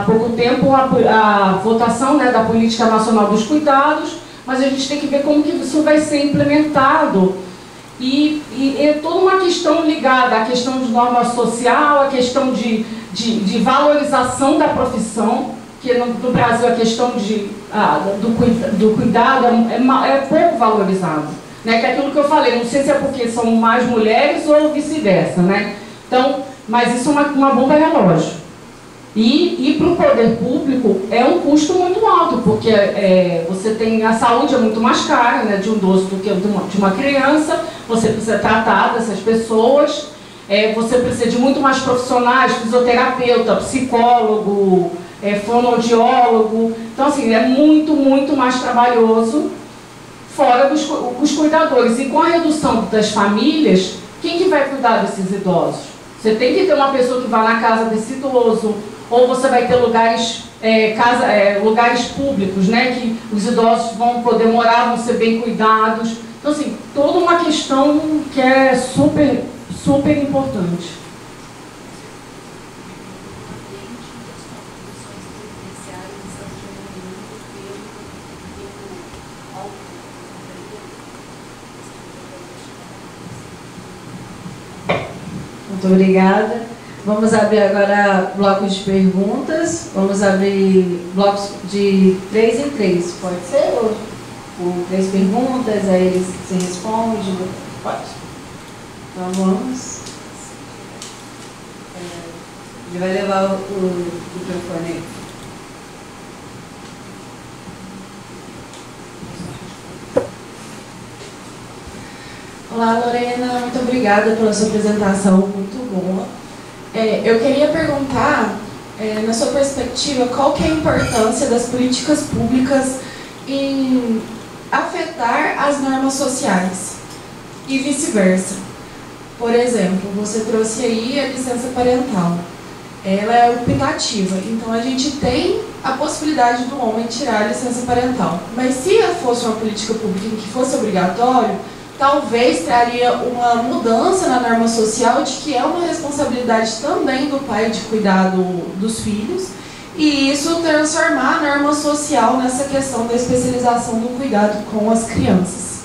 pouco tempo a votação, né, da Política Nacional dos Cuidados, mas a gente tem que ver como que isso vai ser implementado. E é toda uma questão ligada à questão de norma social, a questão de valorização da profissão, que no Brasil a questão do cuidado é pouco valorizado. Né? Que é aquilo que eu falei, não sei se é porque são mais mulheres ou vice-versa. Né? Então, mas isso é uma bomba relógio. E para o poder público é um custo muito alto, porque você tem a saúde é muito mais cara, né, de um idoso do que de uma criança, você precisa tratar dessas pessoas, você precisa de muito mais profissionais, fisioterapeuta, psicólogo, fonoaudiólogo. Então, assim, é muito, muito mais trabalhoso, fora os cuidadores. E com a redução das famílias, quem que vai cuidar desses idosos? Você tem que ter uma pessoa que vá na casa desse idoso, ou você vai ter lugares públicos, né, que os idosos vão poder morar, vão ser bem cuidados. Então, assim, toda uma questão que é super, super importante. Muito obrigada. Vamos abrir agora blocos de perguntas. Vamos abrir blocos de 3 em 3. Pode ser? Ou com 3 perguntas, aí eles se respondem? Pode. Então vamos. Ele vai levar o microfone aí. Olá, Lorena, muito obrigada pela sua apresentação, muito boa. Eu queria perguntar na sua perspectiva, qual que é a importância das políticas públicas em afetar as normas sociais e vice-versa? Por exemplo, você trouxe aí a licença parental. Ela é optativa, então a gente tem a possibilidade do homem tirar a licença parental. Mas se fosse uma política pública em que fosse obrigatório, talvez traria uma mudança na norma social de que é uma responsabilidade também do pai de cuidar dos filhos, e isso transformar a norma social nessa questão da especialização do cuidado com as crianças.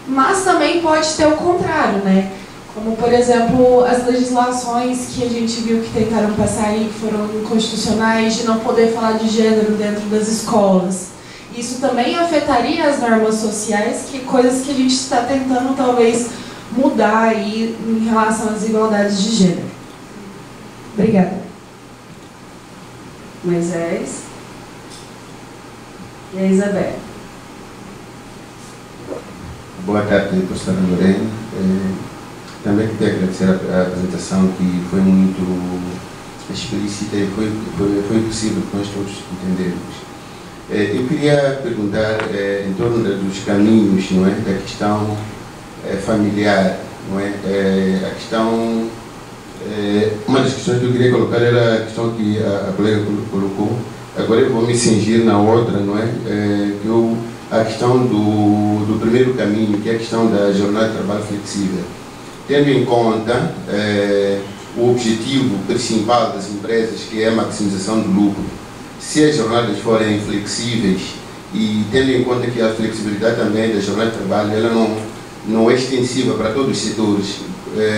Mas também pode ter o contrário, né? Como, por exemplo, as legislações que a gente viu que tentaram passar aí, que foram inconstitucionais, de não poder falar de gênero dentro das escolas. Isso também afetaria as normas sociais, que coisas que a gente está tentando, talvez, mudar aí em relação às desigualdades de gênero. Obrigada. Moisés. E a Isabel. Boa tarde, professora Lorena. Também queria agradecer a apresentação, que foi muito explícita e foi possível que nós todos entendermos. Eu queria perguntar em torno dos caminhos, não é, da questão familiar, não é, a questão, uma das questões que eu queria colocar era a questão que a colega colocou. Agora eu vou me cingir na outra, não é, a questão do primeiro caminho, que é a questão da jornada de trabalho flexível. Tendo em conta o objetivo principal das empresas, que é a maximização do lucro, se as jornadas forem flexíveis, e tendo em conta que a flexibilidade também da jornada de trabalho ela não é extensiva para todos os setores.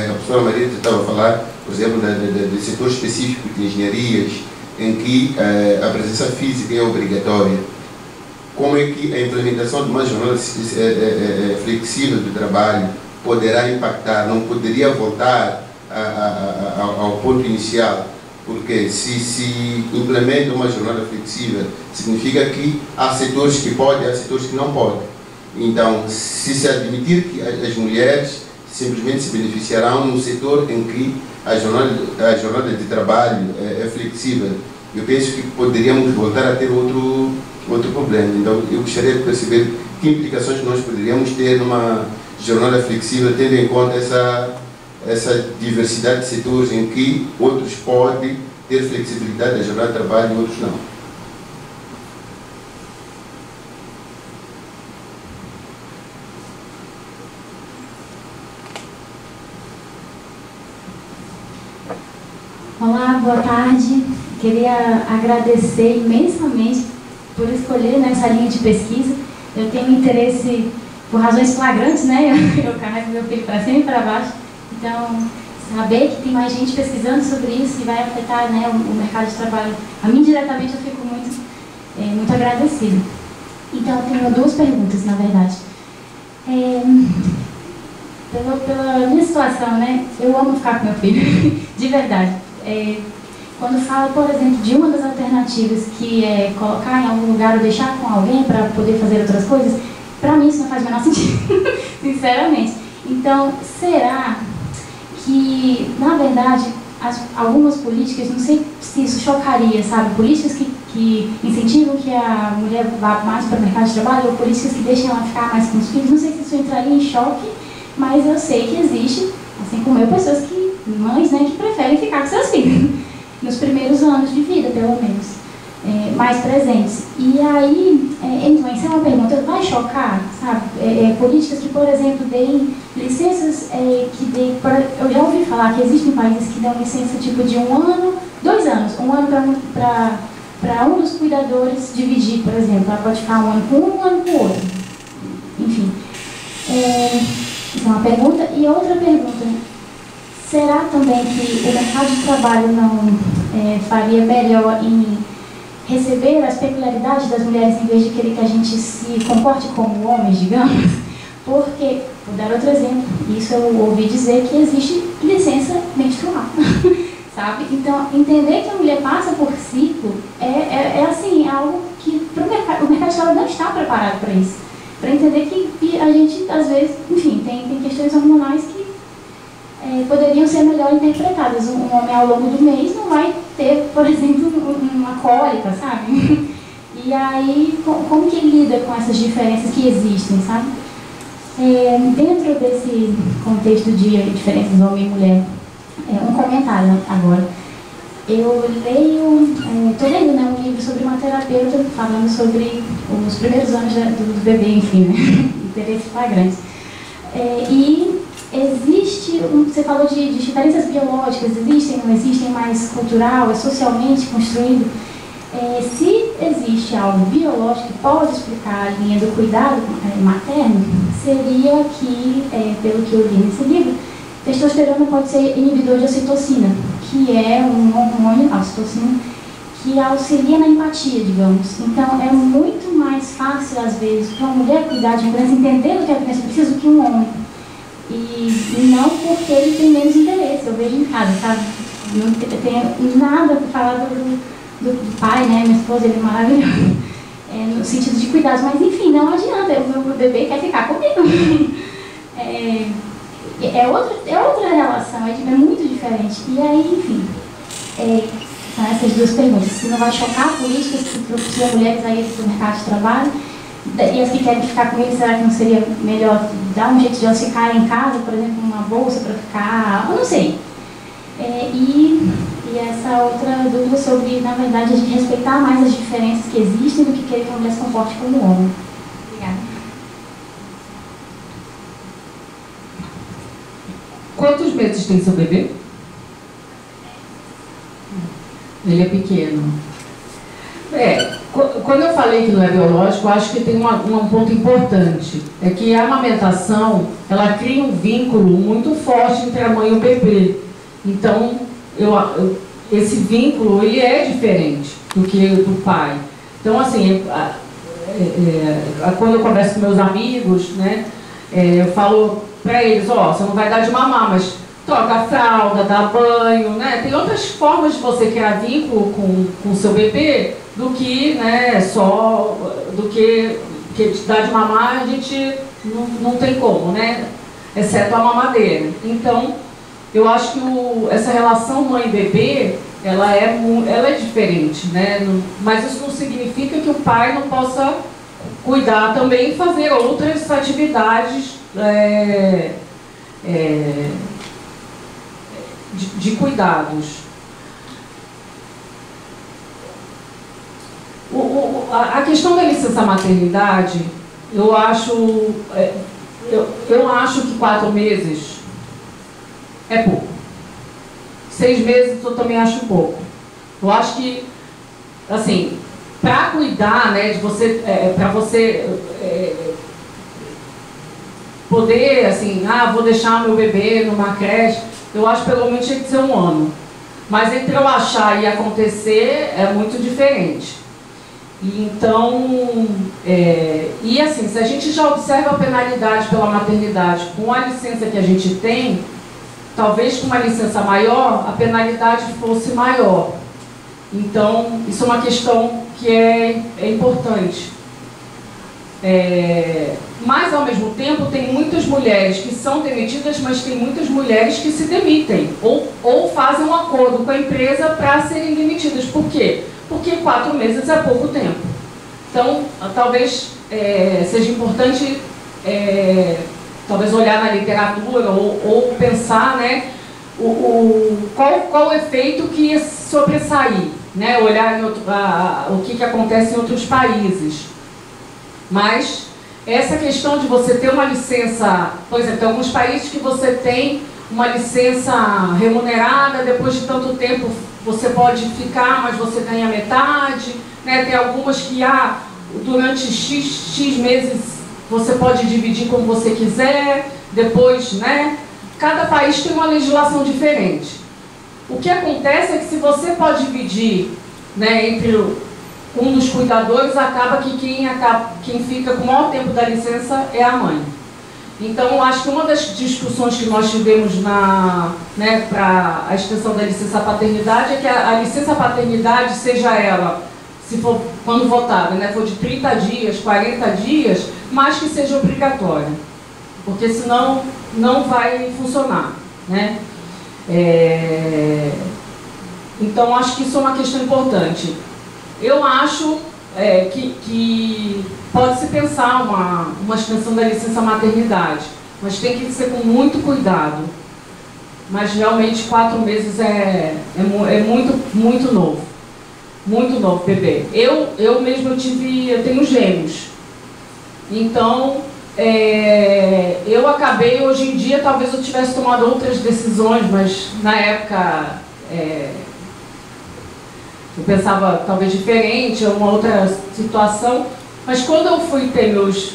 A professora Maria estava a falar, por exemplo, de setor específico de engenharias, em que a presença física é obrigatória. Como é que a implementação de uma jornada flexível de trabalho poderá impactar, não poderia voltar ao ponto inicial? Porque se implementa uma jornada flexível, significa que há setores que podem, há setores que não podem. Então, se admitir que as mulheres simplesmente se beneficiarão no setor em que a jornada de trabalho é flexível, eu penso que poderíamos voltar a ter outro problema. Então, eu gostaria de perceber que implicações nós poderíamos ter numa jornada flexível, tendo em conta essa diversidade de setores em que outros podem ter flexibilidade da jornada de trabalho e outros não. Olá, boa tarde. Queria agradecer imensamente por escolher nessa linha de pesquisa. Eu tenho interesse, por razões flagrantes, né? Eu carrego meu filho para cima e para baixo. Então, saber que tem mais gente pesquisando sobre isso e vai afetar, né, o mercado de trabalho, a mim diretamente, eu fico muito agradecida. Então, eu tenho duas perguntas, na verdade. Pela minha situação, né, eu amo ficar com meu filho, de verdade. Quando falo, por exemplo, de uma das alternativas, que é colocar em algum lugar ou deixar com alguém para poder fazer outras coisas, para mim isso não faz o menor sentido, sinceramente. Então, será que, na verdade, algumas políticas, não sei se isso chocaria, sabe? Políticas que incentivam que a mulher vá mais para o mercado de trabalho, ou políticas que deixem ela ficar mais com os filhos, não sei se isso entraria em choque, mas eu sei que existe, assim como eu, pessoas mães, né, que preferem ficar com seus filhos, nos primeiros anos de vida, pelo menos, mais presentes. E aí, então, isso é uma pergunta, vai chocar, sabe? Políticas que, por exemplo, deem licenças, eu já ouvi falar que existem países que dão licença tipo de 1 ano, 2 anos, 1 ano para um dos cuidadores dividir, por exemplo, ela pode ficar 1 ano com um ano com o outro. Enfim, isso é uma pergunta. E outra pergunta, será também que o mercado de trabalho não faria melhor em receber as peculiaridades das mulheres em vez de querer que a gente se comporte como homens, digamos? Porque, vou dar outro exemplo, isso eu ouvi dizer que existe licença menstrual, sabe? Então, entender que a mulher passa por ciclo assim, algo que o mercado de trabalho não está preparado para isso. Para entender que a gente, às vezes, enfim, tem questões hormonais que poderiam ser melhor interpretadas. Um homem ao longo do mês não vai ter, por exemplo, uma cólica, sabe? E aí, como que lida com essas diferenças que existem, sabe? Dentro desse contexto de diferenças homem e mulher, um comentário agora. Eu estou lendo, né, um livro sobre uma terapeuta falando sobre os primeiros anos do bebê, enfim, né? Interesse flagrante. E existe, você falou de diferenças biológicas, existem, não existem, mais cultural, é socialmente construído. Se existe algo biológico que pode explicar a linha do cuidado materno, seria que, pelo que eu li nesse livro, testosterona pode ser inibidor de ocitocina, que é um hormônio, a ocitocina, que auxilia na empatia, digamos. Então, é muito mais fácil, às vezes, para uma mulher cuidar de uma criança, entender o que a criança precisa, do que um homem. E não porque ele tem menos interesse, eu vejo em casa, sabe? Não tenho nada para falar do pai, né? Minha esposa, ele é maravilhoso, no sentido de cuidados, mas enfim, não adianta, o meu bebê quer ficar comigo. É outra relação, é muito diferente. E aí, enfim, são essas duas perguntas. Se não vai chocar políticas que propiciam mulheres a ir para o mercado de trabalho, e as que querem ficar com ele, será que não seria melhor dar um jeito de elas ficarem em casa, por exemplo, uma bolsa para ficar, eu não sei. E essa outra dúvida sobre, na verdade, a gente respeitar mais as diferenças que existem do que querer que a mulher se comporte como homem. Obrigada. Quantos meses tem seu bebê? Ele é pequeno. Quando eu falei que não é biológico, eu acho que tem um ponto importante. É que a amamentação, ela cria um vínculo muito forte entre a mãe e o bebê. Então, esse vínculo, ele é diferente do que do pai. Então, assim, quando eu converso com meus amigos, né, eu falo para eles, você não vai dar de mamar, mas troca a fralda, dá banho, né? Tem outras formas de você criar vínculo com o seu bebê do que, né, do que dar de mamar, a gente não tem como, né? Exceto a mamadeira. Então, eu acho que essa relação mãe-bebê, ela é diferente, né? Mas isso não significa que o pai não possa cuidar também e fazer outras atividades de cuidados. A questão da licença maternidade, eu acho que 4 meses é pouco. 6 meses eu também acho pouco. Eu acho que, assim, para cuidar, né, de você, para você poder, assim, vou deixar meu bebê numa creche, eu acho que pelo menos tinha que ser 1 ano. Mas entre eu achar e acontecer é muito diferente. Então, e assim, se a gente já observa a penalidade pela maternidade com a licença que a gente tem, talvez com uma licença maior, a penalidade fosse maior. Então, isso é uma questão que é importante. Mas, ao mesmo tempo, tem muitas mulheres que são demitidas, mas tem muitas mulheres que se demitem ou fazem um acordo com a empresa para serem demitidas. Por quê? Porque 4 meses é pouco tempo. Então, talvez seja importante talvez olhar na literatura ou pensar, né, qual o efeito que ia sobressair, né, olhar o que acontece em outros países. Mas essa questão de você ter uma licença, por exemplo, tem alguns países que você tem uma licença remunerada, depois de tanto tempo você pode ficar, mas você ganha metade, né? Tem algumas que durante X meses você pode dividir como você quiser, depois, né? Cada país tem uma legislação diferente. O que acontece é que se você pode dividir, né, entre um dos cuidadores, acaba que quem fica com o maior tempo da licença é a mãe. Então, eu acho que uma das discussões que nós tivemos para a extensão da licença paternidade é que a licença paternidade, seja ela, se for, quando votada, né, for de 30 dias, 40 dias, mas que seja obrigatória, porque senão não vai funcionar. né? Então, acho que isso é uma questão importante. Eu acho que pode-se pensar uma extensão da licença maternidade, mas tem que ser com muito cuidado. Mas, realmente, 4 meses é muito novo. Muito novo, bebê. Eu mesmo eu tenho gêmeos. Então, eu acabei, hoje em dia, talvez eu tivesse tomado outras decisões, mas na época eu pensava talvez diferente, uma outra situação. Mas quando eu fui ter meus...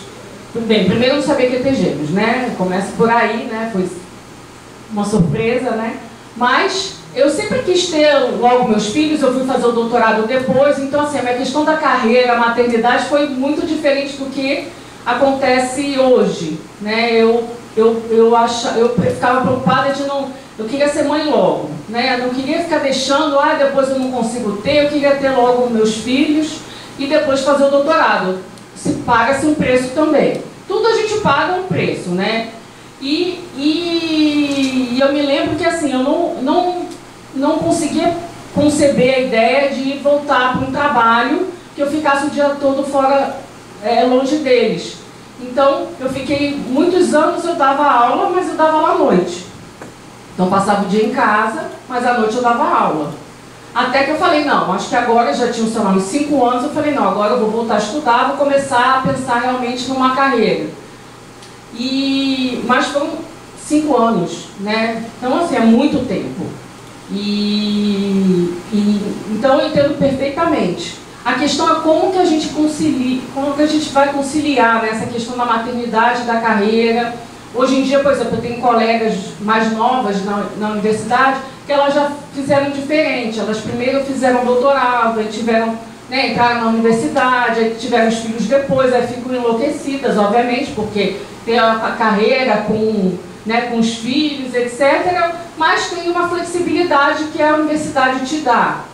Tudo bem, primeiro eu não sabia que ia ter gêmeos, né? Começa por aí, né? Foi uma surpresa, né? Mas eu sempre quis ter logo meus filhos, eu fui fazer o doutorado depois, então assim, a minha questão da carreira, a maternidade foi muito diferente do que acontece hoje, né? Eu ficava preocupada de não... Eu queria ser mãe logo, né? Eu não queria ficar deixando, depois eu não consigo ter, eu queria ter logo meus filhos e depois fazer o doutorado. Paga-se um preço também. Tudo a gente paga um preço, né? E eu me lembro que assim, eu não conseguia conceber a ideia de voltar para um trabalho que eu ficasse o dia todo fora, longe deles. Então, eu fiquei muitos anos, eu dava aula, mas eu dava aula à noite. Então, passava o dia em casa, mas à noite eu dava aula. Até que eu falei, não, acho que agora, já tinha, sei lá, uns 5 anos, eu falei, não, agora eu vou voltar a estudar, vou começar a pensar realmente numa carreira. Mas foram 5 anos, né? Então, assim, é muito tempo. Então, eu entendo perfeitamente. A questão é como que a gente vai conciliar, né, essa questão da maternidade, da carreira. Hoje em dia, por exemplo, eu tenho colegas mais novas na universidade que elas já fizeram diferente. Elas primeiro fizeram doutorado, aí tiveram, né, entraram na universidade, aí tiveram os filhos depois, aí ficam enlouquecidas, obviamente, porque tem a carreira com os filhos, etc. Mas tem uma flexibilidade que a universidade te dá.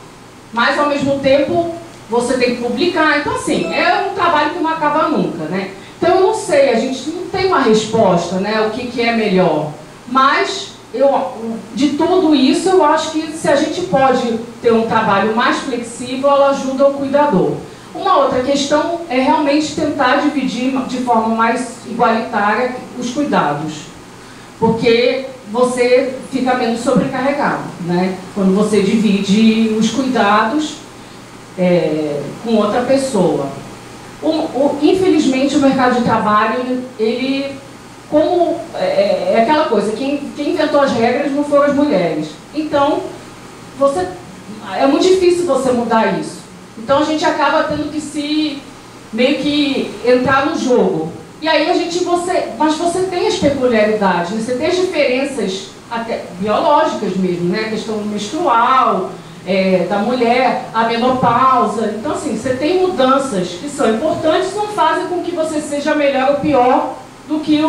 Mas, ao mesmo tempo, você tem que publicar. Então, assim, é um trabalho que não acaba nunca, né? Então, eu não sei, a gente não tem uma resposta, né, o que é melhor. Mas, de tudo isso, eu acho que se a gente pode ter um trabalho mais flexível, ela ajuda o cuidador. Uma outra questão é realmente tentar dividir de forma mais igualitária os cuidados. Porque você fica menos sobrecarregado, né? Quando você divide os cuidados com outra pessoa. Infelizmente, o mercado de trabalho, ele, como é aquela coisa, quem inventou as regras não foram as mulheres. Então, é muito difícil você mudar isso. Então, a gente acaba tendo que meio que entrar no jogo. E aí mas você tem as peculiaridades, né? Você tem as diferenças até biológicas mesmo, né? A questão menstrual, da mulher, a menopausa. Então, assim, você tem mudanças que são importantes, não fazem com que você seja melhor ou pior do que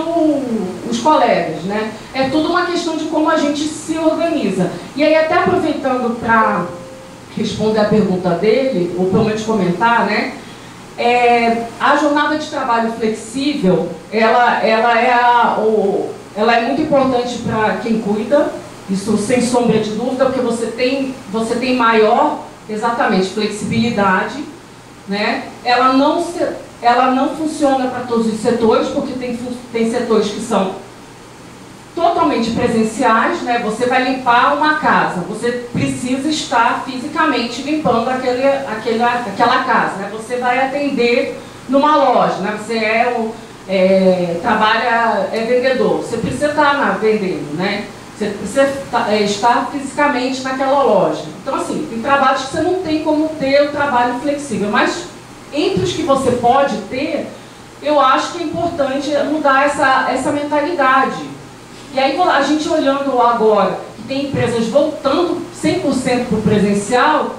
os colegas, né? É tudo uma questão de como a gente se organiza. E aí, até aproveitando para responder a pergunta dele, ou pelo menos comentar, né? A jornada de trabalho flexível, ela é muito importante para quem cuida, isso sem sombra de dúvida, porque você tem maior, exatamente, flexibilidade, né? Ela não funciona para todos os setores, porque tem setores que são totalmente presenciais, né? Você vai limpar uma casa, você precisa estar fisicamente limpando aquela casa, né? Você vai atender numa loja, né? Você é vendedor, você precisa estar vendendo, né? Você precisa estar fisicamente naquela loja. Então, assim, tem trabalhos que você não tem como ter o trabalho flexível, mas entre os que você pode ter, eu acho que é importante mudar essa mentalidade. E aí, a gente olhando agora, que tem empresas voltando 100% para o presencial,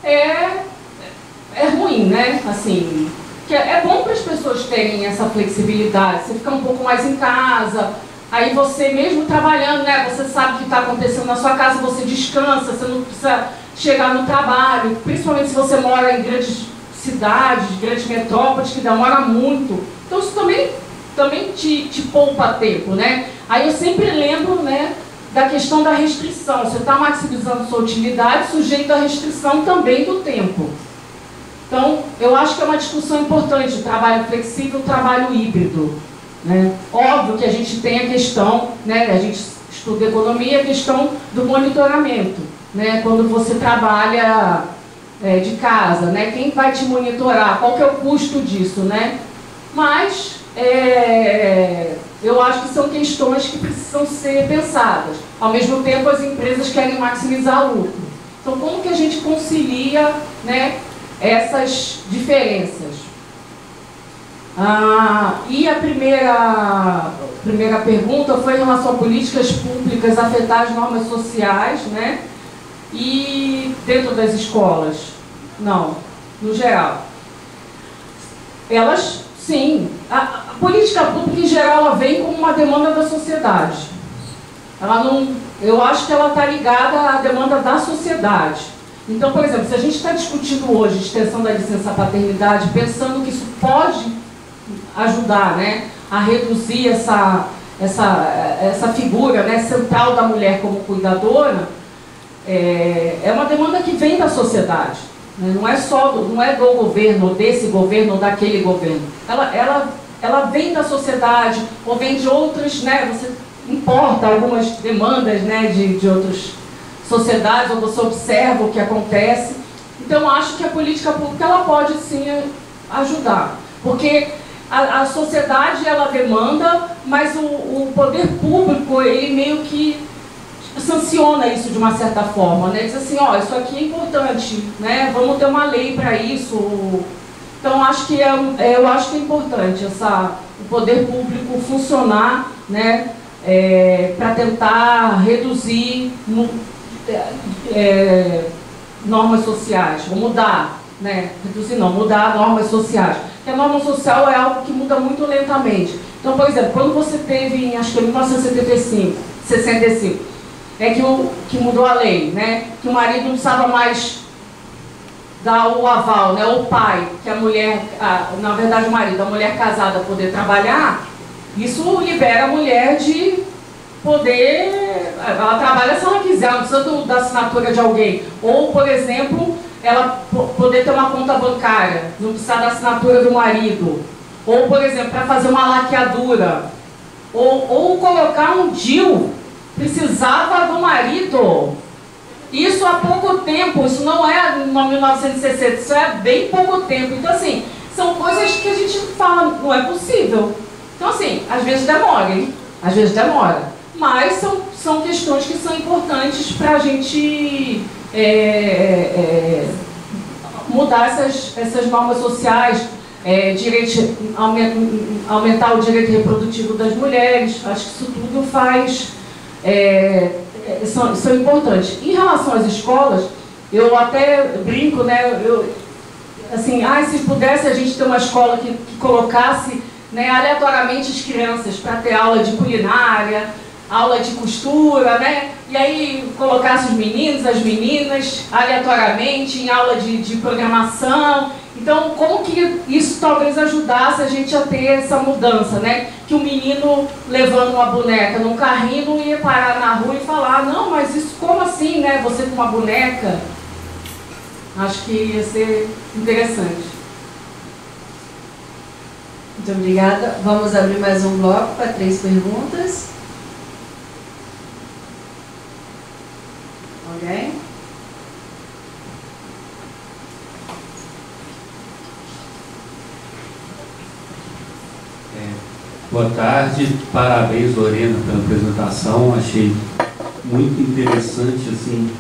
é ruim, né? Assim, que é bom para as pessoas terem essa flexibilidade, você fica um pouco mais em casa, aí você mesmo trabalhando, né? Você sabe o que está acontecendo na sua casa, você descansa, você não precisa chegar no trabalho, principalmente se você mora em grandes cidades, grandes metrópoles, que demora muito. Então, isso também te poupa tempo, né? Aí eu sempre lembro, né, da questão da restrição. Você está maximizando sua utilidade, sujeito à restrição também do tempo. Então, eu acho que é uma discussão importante, o trabalho flexível, o trabalho híbrido, né? Óbvio que a gente tem a questão, né, a gente estuda economia, a questão do monitoramento, né? Quando você trabalha de casa, né? Quem vai te monitorar? Qual que é o custo disso, né? Mas eu acho que são questões que precisam ser pensadas. Ao mesmo tempo, as empresas querem maximizar o lucro. Então, como que a gente concilia, né, essas diferenças? E a primeira pergunta foi em relação a políticas públicas afetar as normas sociais, né? E dentro das escolas? Não, no geral. Elas, sim. A política pública, em geral, ela vem como uma demanda da sociedade. Ela não, eu acho que ela está ligada à demanda da sociedade. Então, por exemplo, se a gente está discutindo hoje a extensão da licença paternidade, pensando que isso pode ajudar, né, a reduzir essa figura, né, central da mulher como cuidadora, é uma demanda que vem da sociedade, né? Não é do governo, ou desse governo, ou daquele governo. Ela vem da sociedade, ou vem de outras, né, você importa algumas demandas, né, de outras sociedades, ou você observa o que acontece. Então, acho que a política pública ela pode sim ajudar, porque a sociedade ela demanda, mas o poder público ele meio que sanciona isso de uma certa forma, né? Diz assim, ó, isso aqui é importante, né? Vamos ter uma lei para isso. Então, acho que eu acho que é importante o poder público funcionar, né? Para tentar reduzir normas sociais, ou mudar, né? Reduzir não, mudar normas sociais. Porque a norma social é algo que muda muito lentamente. Então, por exemplo, quando você teve, acho que em 1965, que mudou a lei, né? Que o marido não precisava mais dar o aval, né? O pai, que a mulher, na verdade o marido, a mulher casada poder trabalhar, isso libera a mulher de poder, ela trabalha se ela quiser, não precisa da assinatura de alguém. Ou, por exemplo, ela poder ter uma conta bancária, não precisar da assinatura do marido. Ou, por exemplo, para fazer uma laqueadura. Ou colocar um DIU, precisava do marido. Isso há pouco tempo, isso não é em 1960, isso é bem pouco tempo. Então, assim, são coisas que a gente fala, não é possível. Então, assim, às vezes demora, hein? Às vezes demora. Mas são questões que são importantes para a gente mudar essas normas sociais, aumentar o direito reprodutivo das mulheres. Acho que isso tudo são importantes. Em relação às escolas, eu até brinco, né? Assim, se pudesse a gente ter uma escola que colocasse, né, aleatoriamente as crianças para ter aula de culinária, aula de costura, né? E aí colocasse os meninos, as meninas, aleatoriamente, em aula de programação. Então, como que isso talvez ajudasse a gente a ter essa mudança, né? Que o menino levando uma boneca num carrinho não ia parar na rua e falar, não, mas isso como assim, né? Você com uma boneca? Acho que ia ser interessante. Muito obrigada. Vamos abrir mais um bloco para 3 perguntas. Alguém? Boa tarde, parabéns, Lorena, pela apresentação. Achei muito interessante, assim,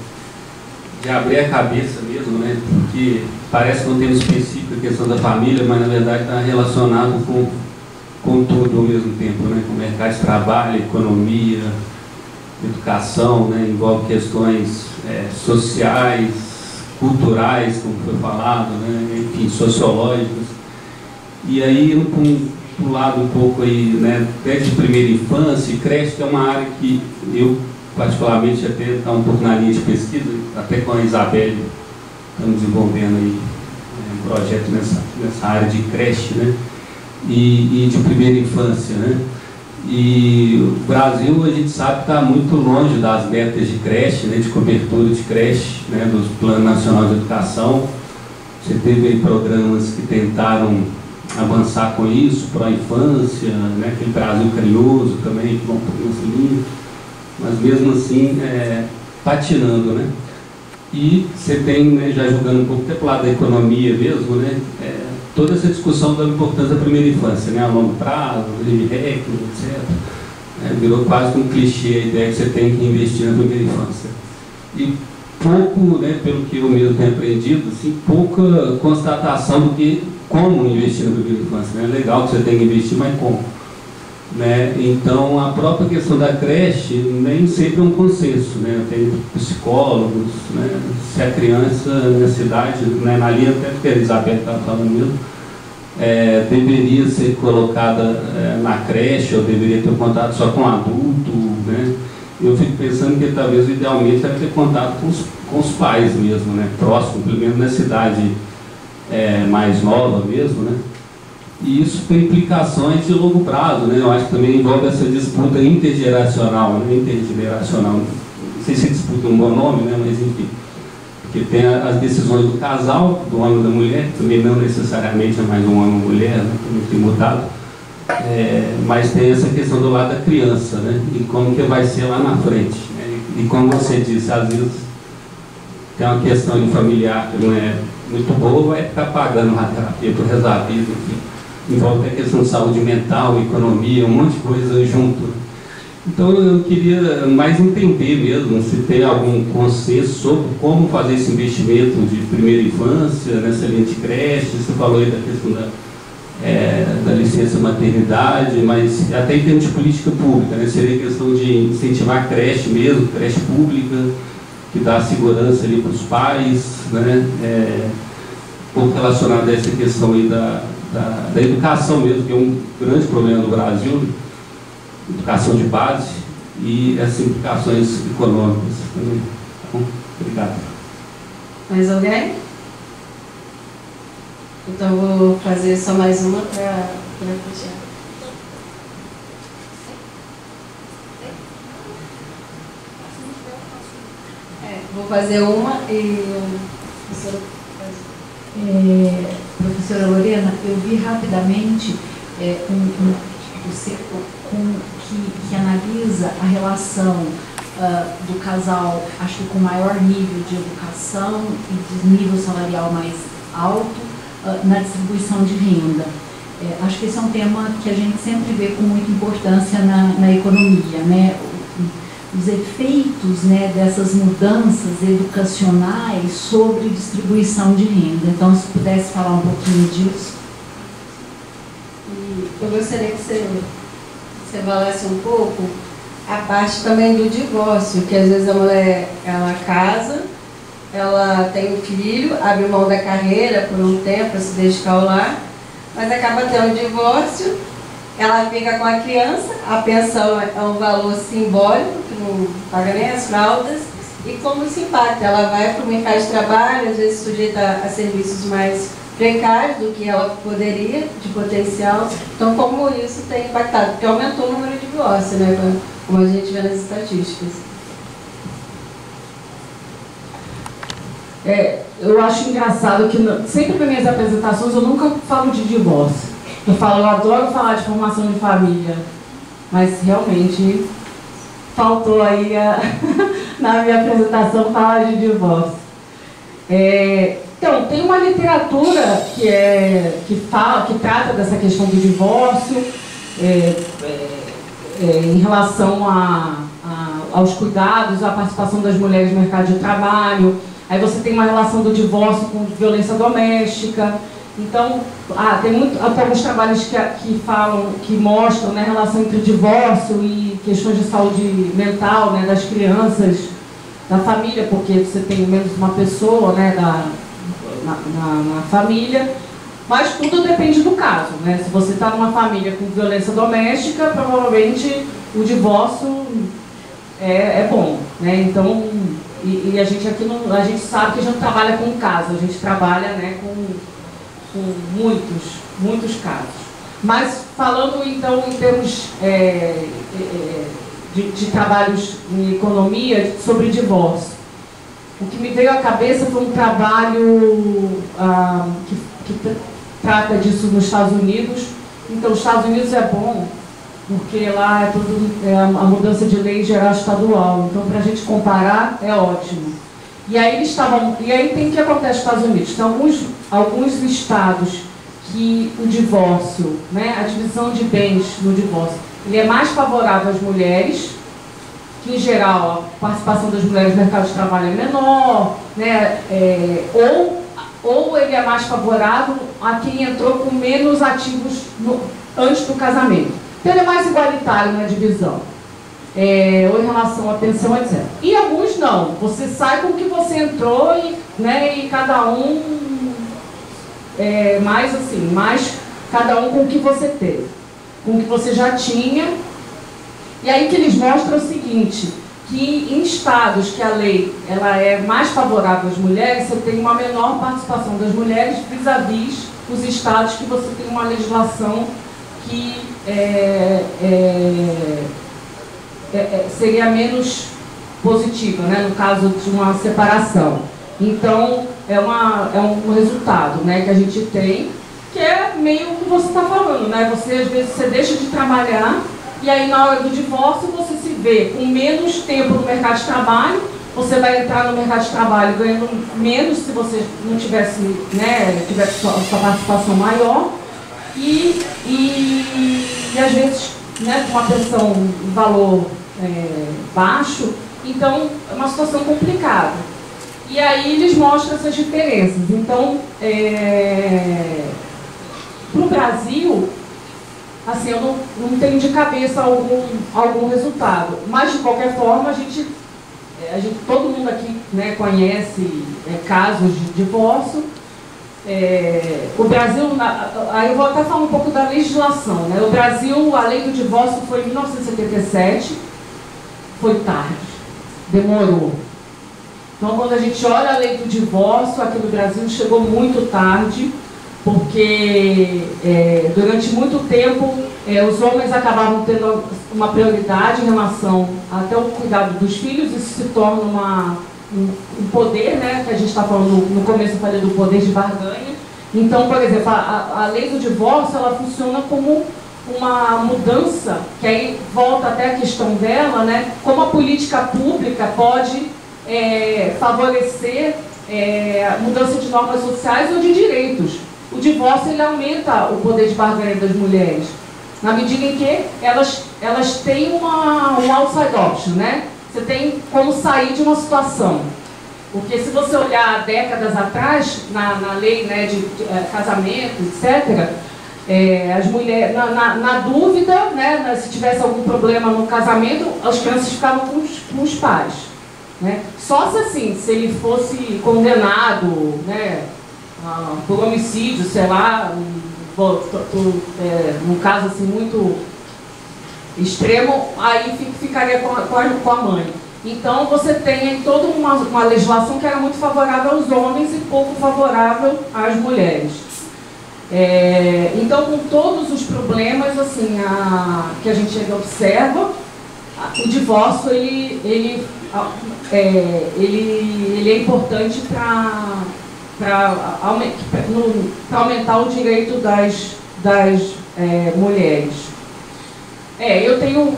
de abrir a cabeça mesmo, né? Porque parece que não tem específico a questão da família, mas na verdade está relacionado com tudo ao mesmo tempo, né? Com o mercado de trabalho, economia, educação, né? Envolve questões sociais, culturais, como foi falado, né? Enfim, sociológicas. E aí, um lado um pouco aí, né? Desde primeira infância, creche, que é uma área que eu particularmente até está um pouco na linha de pesquisa, até com a Isabelle estamos desenvolvendo aí um projeto nessa área de creche, né? E de primeira infância, né? E o Brasil, a gente sabe, está muito longe das metas de creche, né, de cobertura de creche, né, do Plano Nacional de Educação. Você teve aí programas que tentaram avançar com isso, pró-infância, né, aquele Brasil Carinhoso também, que vão para criança, mas mesmo assim, patinando, né? E você tem, né, já jogando um pouco até para o lado da economia mesmo, né, toda essa discussão da importância da primeira infância, né, a longo prazo, REC, etc. Virou quase um clichê a ideia que você tem que investir na primeira infância. E pouco, né, pelo que eu mesmo tenho aprendido, assim, pouca constatação do que como investir na primeira infância. Né? É legal que você tem que investir, mas como? Né? Então, a própria questão da creche nem sempre é um consenso. Né? Tem psicólogos, né? Se a criança na cidade, né, na linha até que a Isabel estava falando mesmo, deveria ser colocada na creche ou deveria ter contato só com adulto, né? Eu fico pensando que talvez idealmente deve ter contato com os pais mesmo, né? Próximo, pelo menos na cidade mais nova mesmo, né? E isso tem implicações de longo prazo, né? Eu acho que também envolve essa disputa intergeracional, né? Intergeracional, não sei se disputa um bom nome, né? Mas enfim, porque tem as decisões do casal, do homem e da mulher, que também não necessariamente é mais um homem e uma mulher, né? Também tem mudado, mas tem essa questão do lado da criança, né? E como que vai ser lá na frente, né? E como você disse, às vezes tem uma questão de familiar que não é muito boa, vai ficar pagando uma terapia por resto da vida, enfim. Envolve a questão de saúde mental, economia, um monte de coisa junto. Então eu queria mais entender mesmo se tem algum consenso sobre como fazer esse investimento de primeira infância, nessa linha de creche. Você falou aí da questão da licença maternidade, mas até em termos de política pública, né? Seria questão de incentivar a creche mesmo, creche pública, que dá segurança ali para os pais, né? Um pouco relacionado a essa questão aí da educação mesmo, que é um grande problema no Brasil, educação de base e essas implicações econômicas também. Então, obrigado. Mais alguém? Então vou fazer só mais uma para fechar. Vou fazer uma e a professora faz. Professora Lorena, eu vi rapidamente que analisa a relação do casal, acho que com maior nível de educação e de nível salarial mais alto na distribuição de renda. Acho que esse é um tema que a gente sempre vê com muita importância na economia, né? Os efeitos, né, dessas mudanças educacionais sobre distribuição de renda. Então, se pudesse falar um pouquinho disso. Eu gostaria que você falasse um pouco a parte também do divórcio, que às vezes a mulher, ela casa, ela tem um filho, abre mão da carreira por um tempo para se dedicar ao lar, mas acaba tendo um divórcio, ela fica com a criança, a pensão é um valor simbólico, que não paga nem as fraldas, e como isso impacta? Ela vai para o mercado de trabalho, às vezes sujeita a serviços mais precários do que ela poderia, de potencial. Então, como isso tem impactado? Porque aumentou o número de divórcios, né? Como a gente vê nas estatísticas. Eu acho engraçado que sempre nas minhas apresentações eu nunca falo de divórcio. Eu adoro falar de formação de família, mas realmente faltou aí na minha apresentação falar de divórcio. Então, tem uma literatura que trata dessa questão do divórcio em relação aos cuidados, à participação das mulheres no mercado de trabalho. Aí você tem uma relação do divórcio com violência doméstica. Então, tem alguns trabalhos que mostram, né, a relação entre relação e questões de saúde mental, né, das crianças, da família, porque você tem menos uma pessoa, né, na família, mas tudo depende do caso, né? Se você está numa família com violência doméstica, provavelmente o divórcio é bom, né? Então, e a gente aqui a gente sabe que a gente não trabalha com caso, a gente trabalha, né, com muitos casos. Mas falando então em termos de trabalhos em economia, sobre divórcio, o que me veio à cabeça foi um trabalho que trata disso nos Estados Unidos. Então, os Estados Unidos é bom, porque lá a mudança de lei geral estadual. Então, para a gente comparar, é ótimo. E aí tem o que acontece nos Estados Unidos. Tem alguns estados que o divórcio, né, a divisão de bens no divórcio, ele é mais favorável às mulheres, que em geral a participação das mulheres no mercado de trabalho é menor, né, ou ele é mais favorável a quem entrou com menos ativos antes do casamento. Então ele é mais igualitário na divisão, ou em relação à pensão, etc. E alguns não, você sai com o que você entrou e cada um mais cada um com o que você teve, com o que você já tinha. E aí que eles mostram o seguinte, que em estados que a lei ela é mais favorável às mulheres, você tem uma menor participação das mulheres vis-à-vis os estados que você tem uma legislação que seria menos positiva, né, no caso de uma separação. Então, é um resultado, né, que a gente tem, que é meio o que você está falando, né? Você, às vezes, você deixa de trabalhar e aí, na hora do divórcio, você se vê com menos tempo no mercado de trabalho, você vai entrar no mercado de trabalho ganhando menos se você não tivesse, né, tivesse sua participação maior e às vezes, né, com uma pensão, um valor baixo, então é uma situação complicada. E aí eles mostram essas diferenças. Então, para o Brasil, assim, eu não tenho de cabeça algum resultado, mas de qualquer forma a gente todo mundo aqui, né, conhece casos de divórcio. O Brasil, aí eu vou até falar um pouco da legislação, né? O Brasil, a lei do divórcio foi em 1977, foi tarde, demorou. Então, quando a gente olha a lei do divórcio aqui no Brasil, chegou muito tarde, porque durante muito tempo os homens acabavam tendo uma prioridade em relação até o cuidado dos filhos. Isso se torna um poder, né, que a gente está falando no começo, eu falei do poder de barganha. Então, por exemplo, a lei do divórcio, ela funciona como uma mudança, que aí volta até a questão dela, né, como a política pública pode favorecer a mudança de normas sociais ou de direitos. O divórcio, ele aumenta o poder de barganha das mulheres, na medida em que elas têm um outside option, né? Você tem como sair de uma situação. Porque se você olhar décadas atrás, na lei, né, de casamento, etc., as mulheres, na dúvida, né, se tivesse algum problema no casamento, as crianças ficavam com os pais. Né? Só se ele fosse condenado, né, por homicídio, sei lá, num caso assim muito extremo, aí ficaria com a mãe. Então você tem toda uma legislação que era muito favorável aos homens e pouco favorável às mulheres. Então, com todos os problemas assim, que a gente observa, o divórcio ele é importante para aumentar o direito das mulheres. Eu tenho,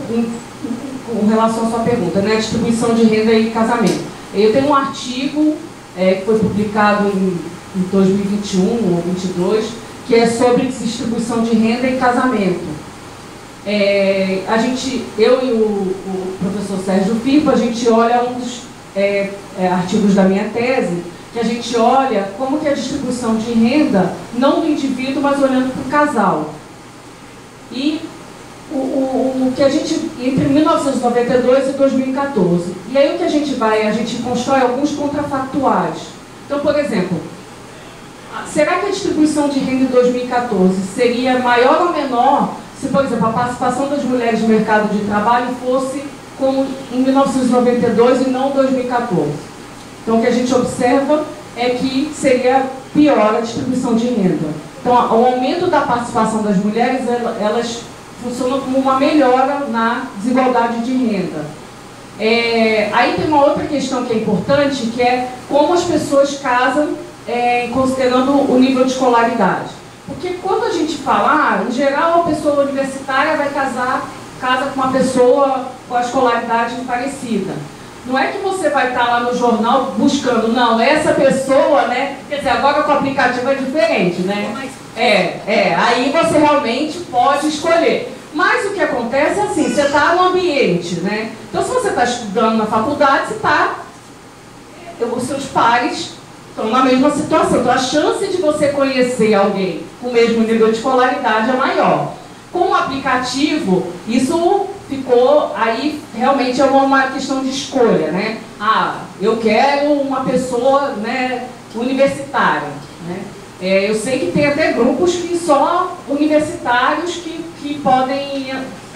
com relação à sua pergunta, né, distribuição de renda e casamento. Eu tenho um artigo que foi publicado em 2021 ou 2022, que é sobre distribuição de renda e casamento. Eu e o professor Sérgio Firpo, a gente olha um dos artigos da minha tese, que a gente olha como que é a distribuição de renda, não do indivíduo, mas olhando para o casal. E o que a gente, entre 1992 e 2014, e aí o que a gente constrói alguns contrafactuais. Então, por exemplo, será que a distribuição de renda em 2014 seria maior ou menor se, por exemplo, a participação das mulheres no mercado de trabalho fosse como em 1992 e não 2014? Então, o que a gente observa é que seria pior a distribuição de renda. Então, o aumento da participação das mulheres, elas funcionam como uma melhora na desigualdade de renda. Aí tem uma outra questão que é importante, que é como as pessoas casam, considerando o nível de escolaridade. Porque quando a gente fala, em geral, a pessoa universitária vai casa com uma pessoa com a escolaridade parecida. Não é que você vai estar lá no jornal buscando, não, essa pessoa, né? Quer dizer, agora com o aplicativo é diferente, né? Aí você realmente pode escolher. Mas o que acontece é assim, você está no ambiente, né? Então, se você está estudando na faculdade, os seus pares estão na mesma situação. Então, a chance de você conhecer alguém com o mesmo nível de escolaridade é maior. Com o aplicativo, isso ficou, aí realmente é uma questão de escolha, né? Eu quero uma pessoa, né, universitária, né? Eu sei que tem até grupos que só universitários que podem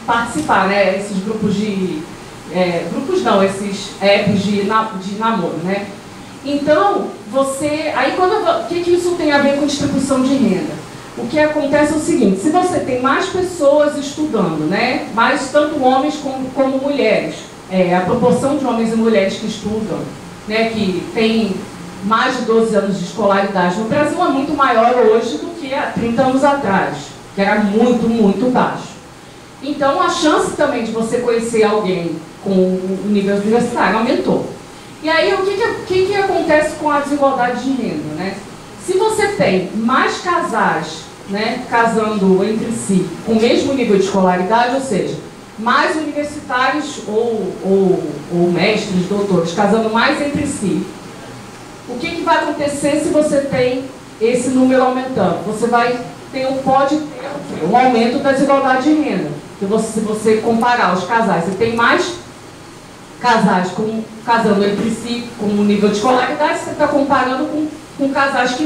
participar, né? Esses grupos esses apps de namoro, né? Então, aí o que isso tem a ver com distribuição de renda? O que acontece é o seguinte, se você tem mais pessoas estudando, né? Mais tanto homens como mulheres, a proporção de homens e mulheres que estudam, né? Que tem mais de 12 anos de escolaridade no Brasil é muito maior hoje do que há 30 anos atrás, que era muito, muito baixo. Então, a chance também de você conhecer alguém com o nível universitário aumentou. E aí, o que acontece com a desigualdade de renda, né? Se você tem mais casais, né, casando entre si com o mesmo nível de escolaridade, ou seja, mais universitários ou mestres, doutores, casando mais entre si, o que vai acontecer se você tem esse número aumentando? Você pode ter um aumento da desigualdade de renda. Se você comparar os casais, você tem mais casais casando entre si com um nível de escolaridade, você está comparando com casais que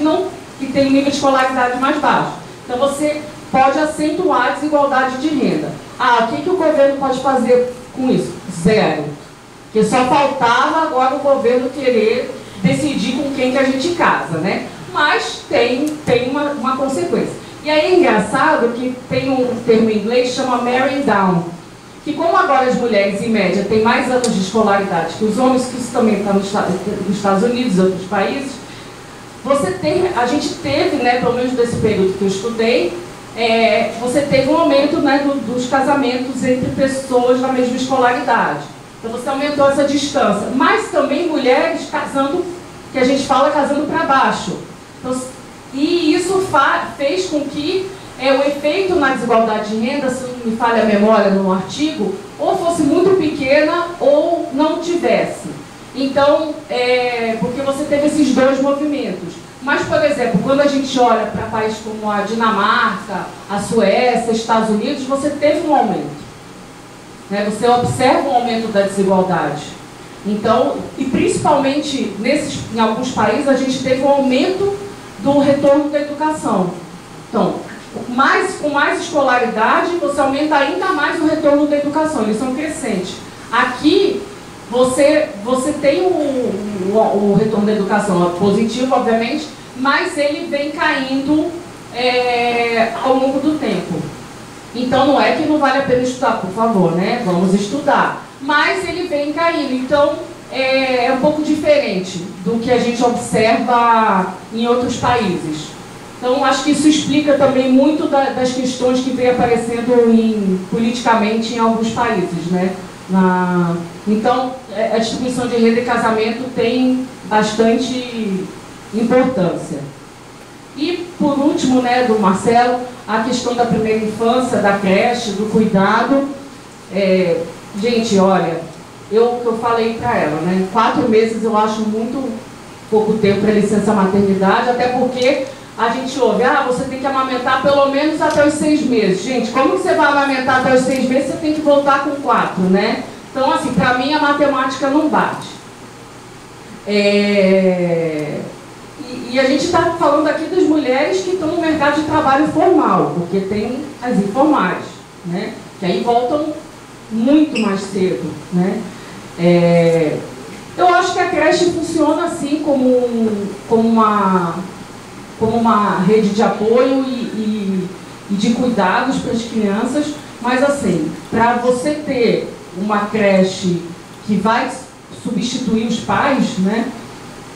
têm um nível de escolaridade mais baixo. Então, você pode acentuar a desigualdade de renda. O que o governo pode fazer com isso? Zero. Porque só faltava agora o governo querer decidir com quem que a gente casa, né? Mas tem uma consequência. E aí é engraçado que tem um termo em inglês que chama marrying down, que como agora as mulheres, em média, têm mais anos de escolaridade que os homens, que isso também está nos Estados Unidos e outros países, a gente teve, né, pelo menos desse período que eu estudei, você teve um aumento, né, dos casamentos entre pessoas da mesma escolaridade. Então você aumentou essa distância. Mas também mulheres casando, que a gente fala casando para baixo. Então, e isso fez com que o efeito na desigualdade de renda, se não me falha a memória no artigo, ou fosse muito pequena ou não tivesse. Então, porque você teve esses dois movimentos. Mas, por exemplo, quando a gente olha para países como a Dinamarca, a Suécia, Estados Unidos, você teve um aumento. Né? Você observa um aumento da desigualdade. Então, e principalmente em alguns países, a gente teve um aumento do retorno da educação. Então, com mais escolaridade, você aumenta ainda mais o retorno da educação. Eles são crescentes. Aqui, você tem o retorno da educação positivo, obviamente, mas ele vem caindo ao longo do tempo. Então, não é que não vale a pena estudar, por favor, né? Vamos estudar. Mas ele vem caindo. Então, é um pouco diferente do que a gente observa em outros países. Então, acho que isso explica também muito das questões que vem aparecendo politicamente em alguns países, né? Então, a distribuição de renda e casamento tem bastante importância. E, por último, né, do Marcelo, a questão da primeira infância, da creche, do cuidado. Gente, olha, eu falei para ela, né, 4 meses eu acho muito pouco tempo para licença maternidade, até porque a gente ouve, você tem que amamentar pelo menos até os 6 meses. Gente, como que você vai amamentar até os 6 meses? Você tem que voltar com 4, né? Então, assim, para mim a matemática não bate. E a gente está falando aqui das mulheres que estão no mercado de trabalho formal, porque tem as informais, né? Que aí voltam muito mais cedo, né? Eu acho que a creche funciona assim como como uma rede de apoio e de cuidados para as crianças, mas assim, para você ter uma creche que vai substituir os pais, né,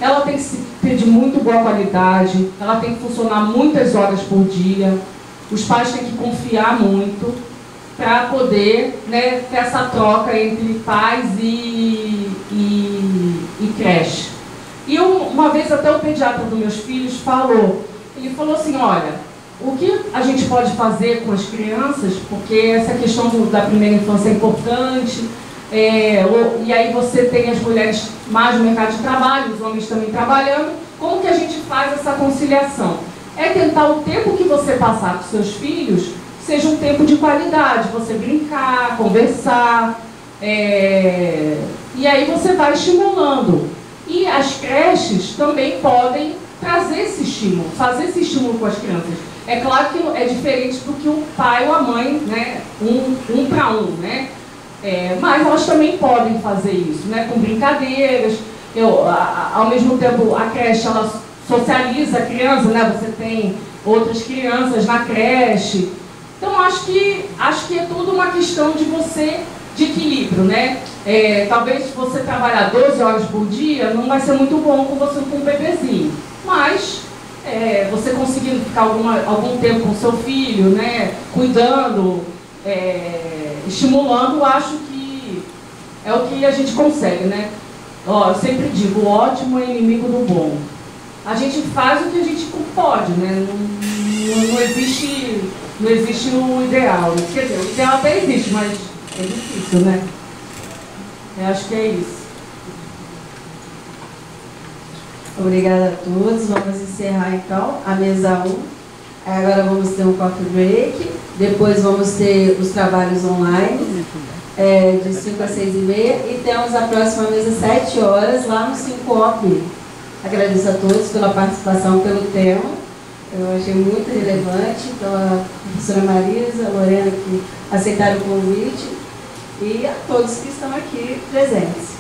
ela tem que ter de muito boa qualidade, ela tem que funcionar muitas horas por dia, os pais têm que confiar muito para poder, né, ter essa troca entre pais e creche. E uma vez até o pediatra dos meus filhos ele falou assim, olha, o que a gente pode fazer com as crianças, porque essa questão da primeira infância é importante, e aí você tem as mulheres mais no mercado de trabalho, os homens também trabalhando, como que a gente faz essa conciliação? É tentar o tempo que você passar com seus filhos seja um tempo de qualidade, você brincar, conversar, e aí você vai estimulando. E as creches também podem trazer esse estímulo, fazer esse estímulo com as crianças. É claro que é diferente do que o pai ou a mãe, né, um para um, né? Mas elas também podem fazer isso, né, com brincadeiras. Ao mesmo tempo, a creche ela socializa a criança, né? Você tem outras crianças na creche. Então, acho que é tudo uma questão de equilíbrio, né? Talvez se você trabalhar 12 horas por dia, não vai ser muito bom com um bebezinho. Mas, você conseguindo ficar algum tempo com seu filho, né? Cuidando, estimulando, acho que é o que a gente consegue, né? Eu sempre digo, o ótimo é inimigo do bom. A gente faz o que a gente pode, né? Não existe o ideal. Quer dizer, o ideal até existe, mas é difícil, né? Eu acho que é isso. Obrigada a todos. Vamos encerrar então a mesa 1. Agora vamos ter um coffee break. Depois vamos ter os trabalhos online, de 5 a 6 e meia. E temos a próxima mesa 7 horas lá no 5OP. Agradeço a todos pela participação, pelo tema. Eu achei muito relevante. Então, a professora Marisa, a Lorena, que aceitaram o convite. E a todos que estão aqui presentes.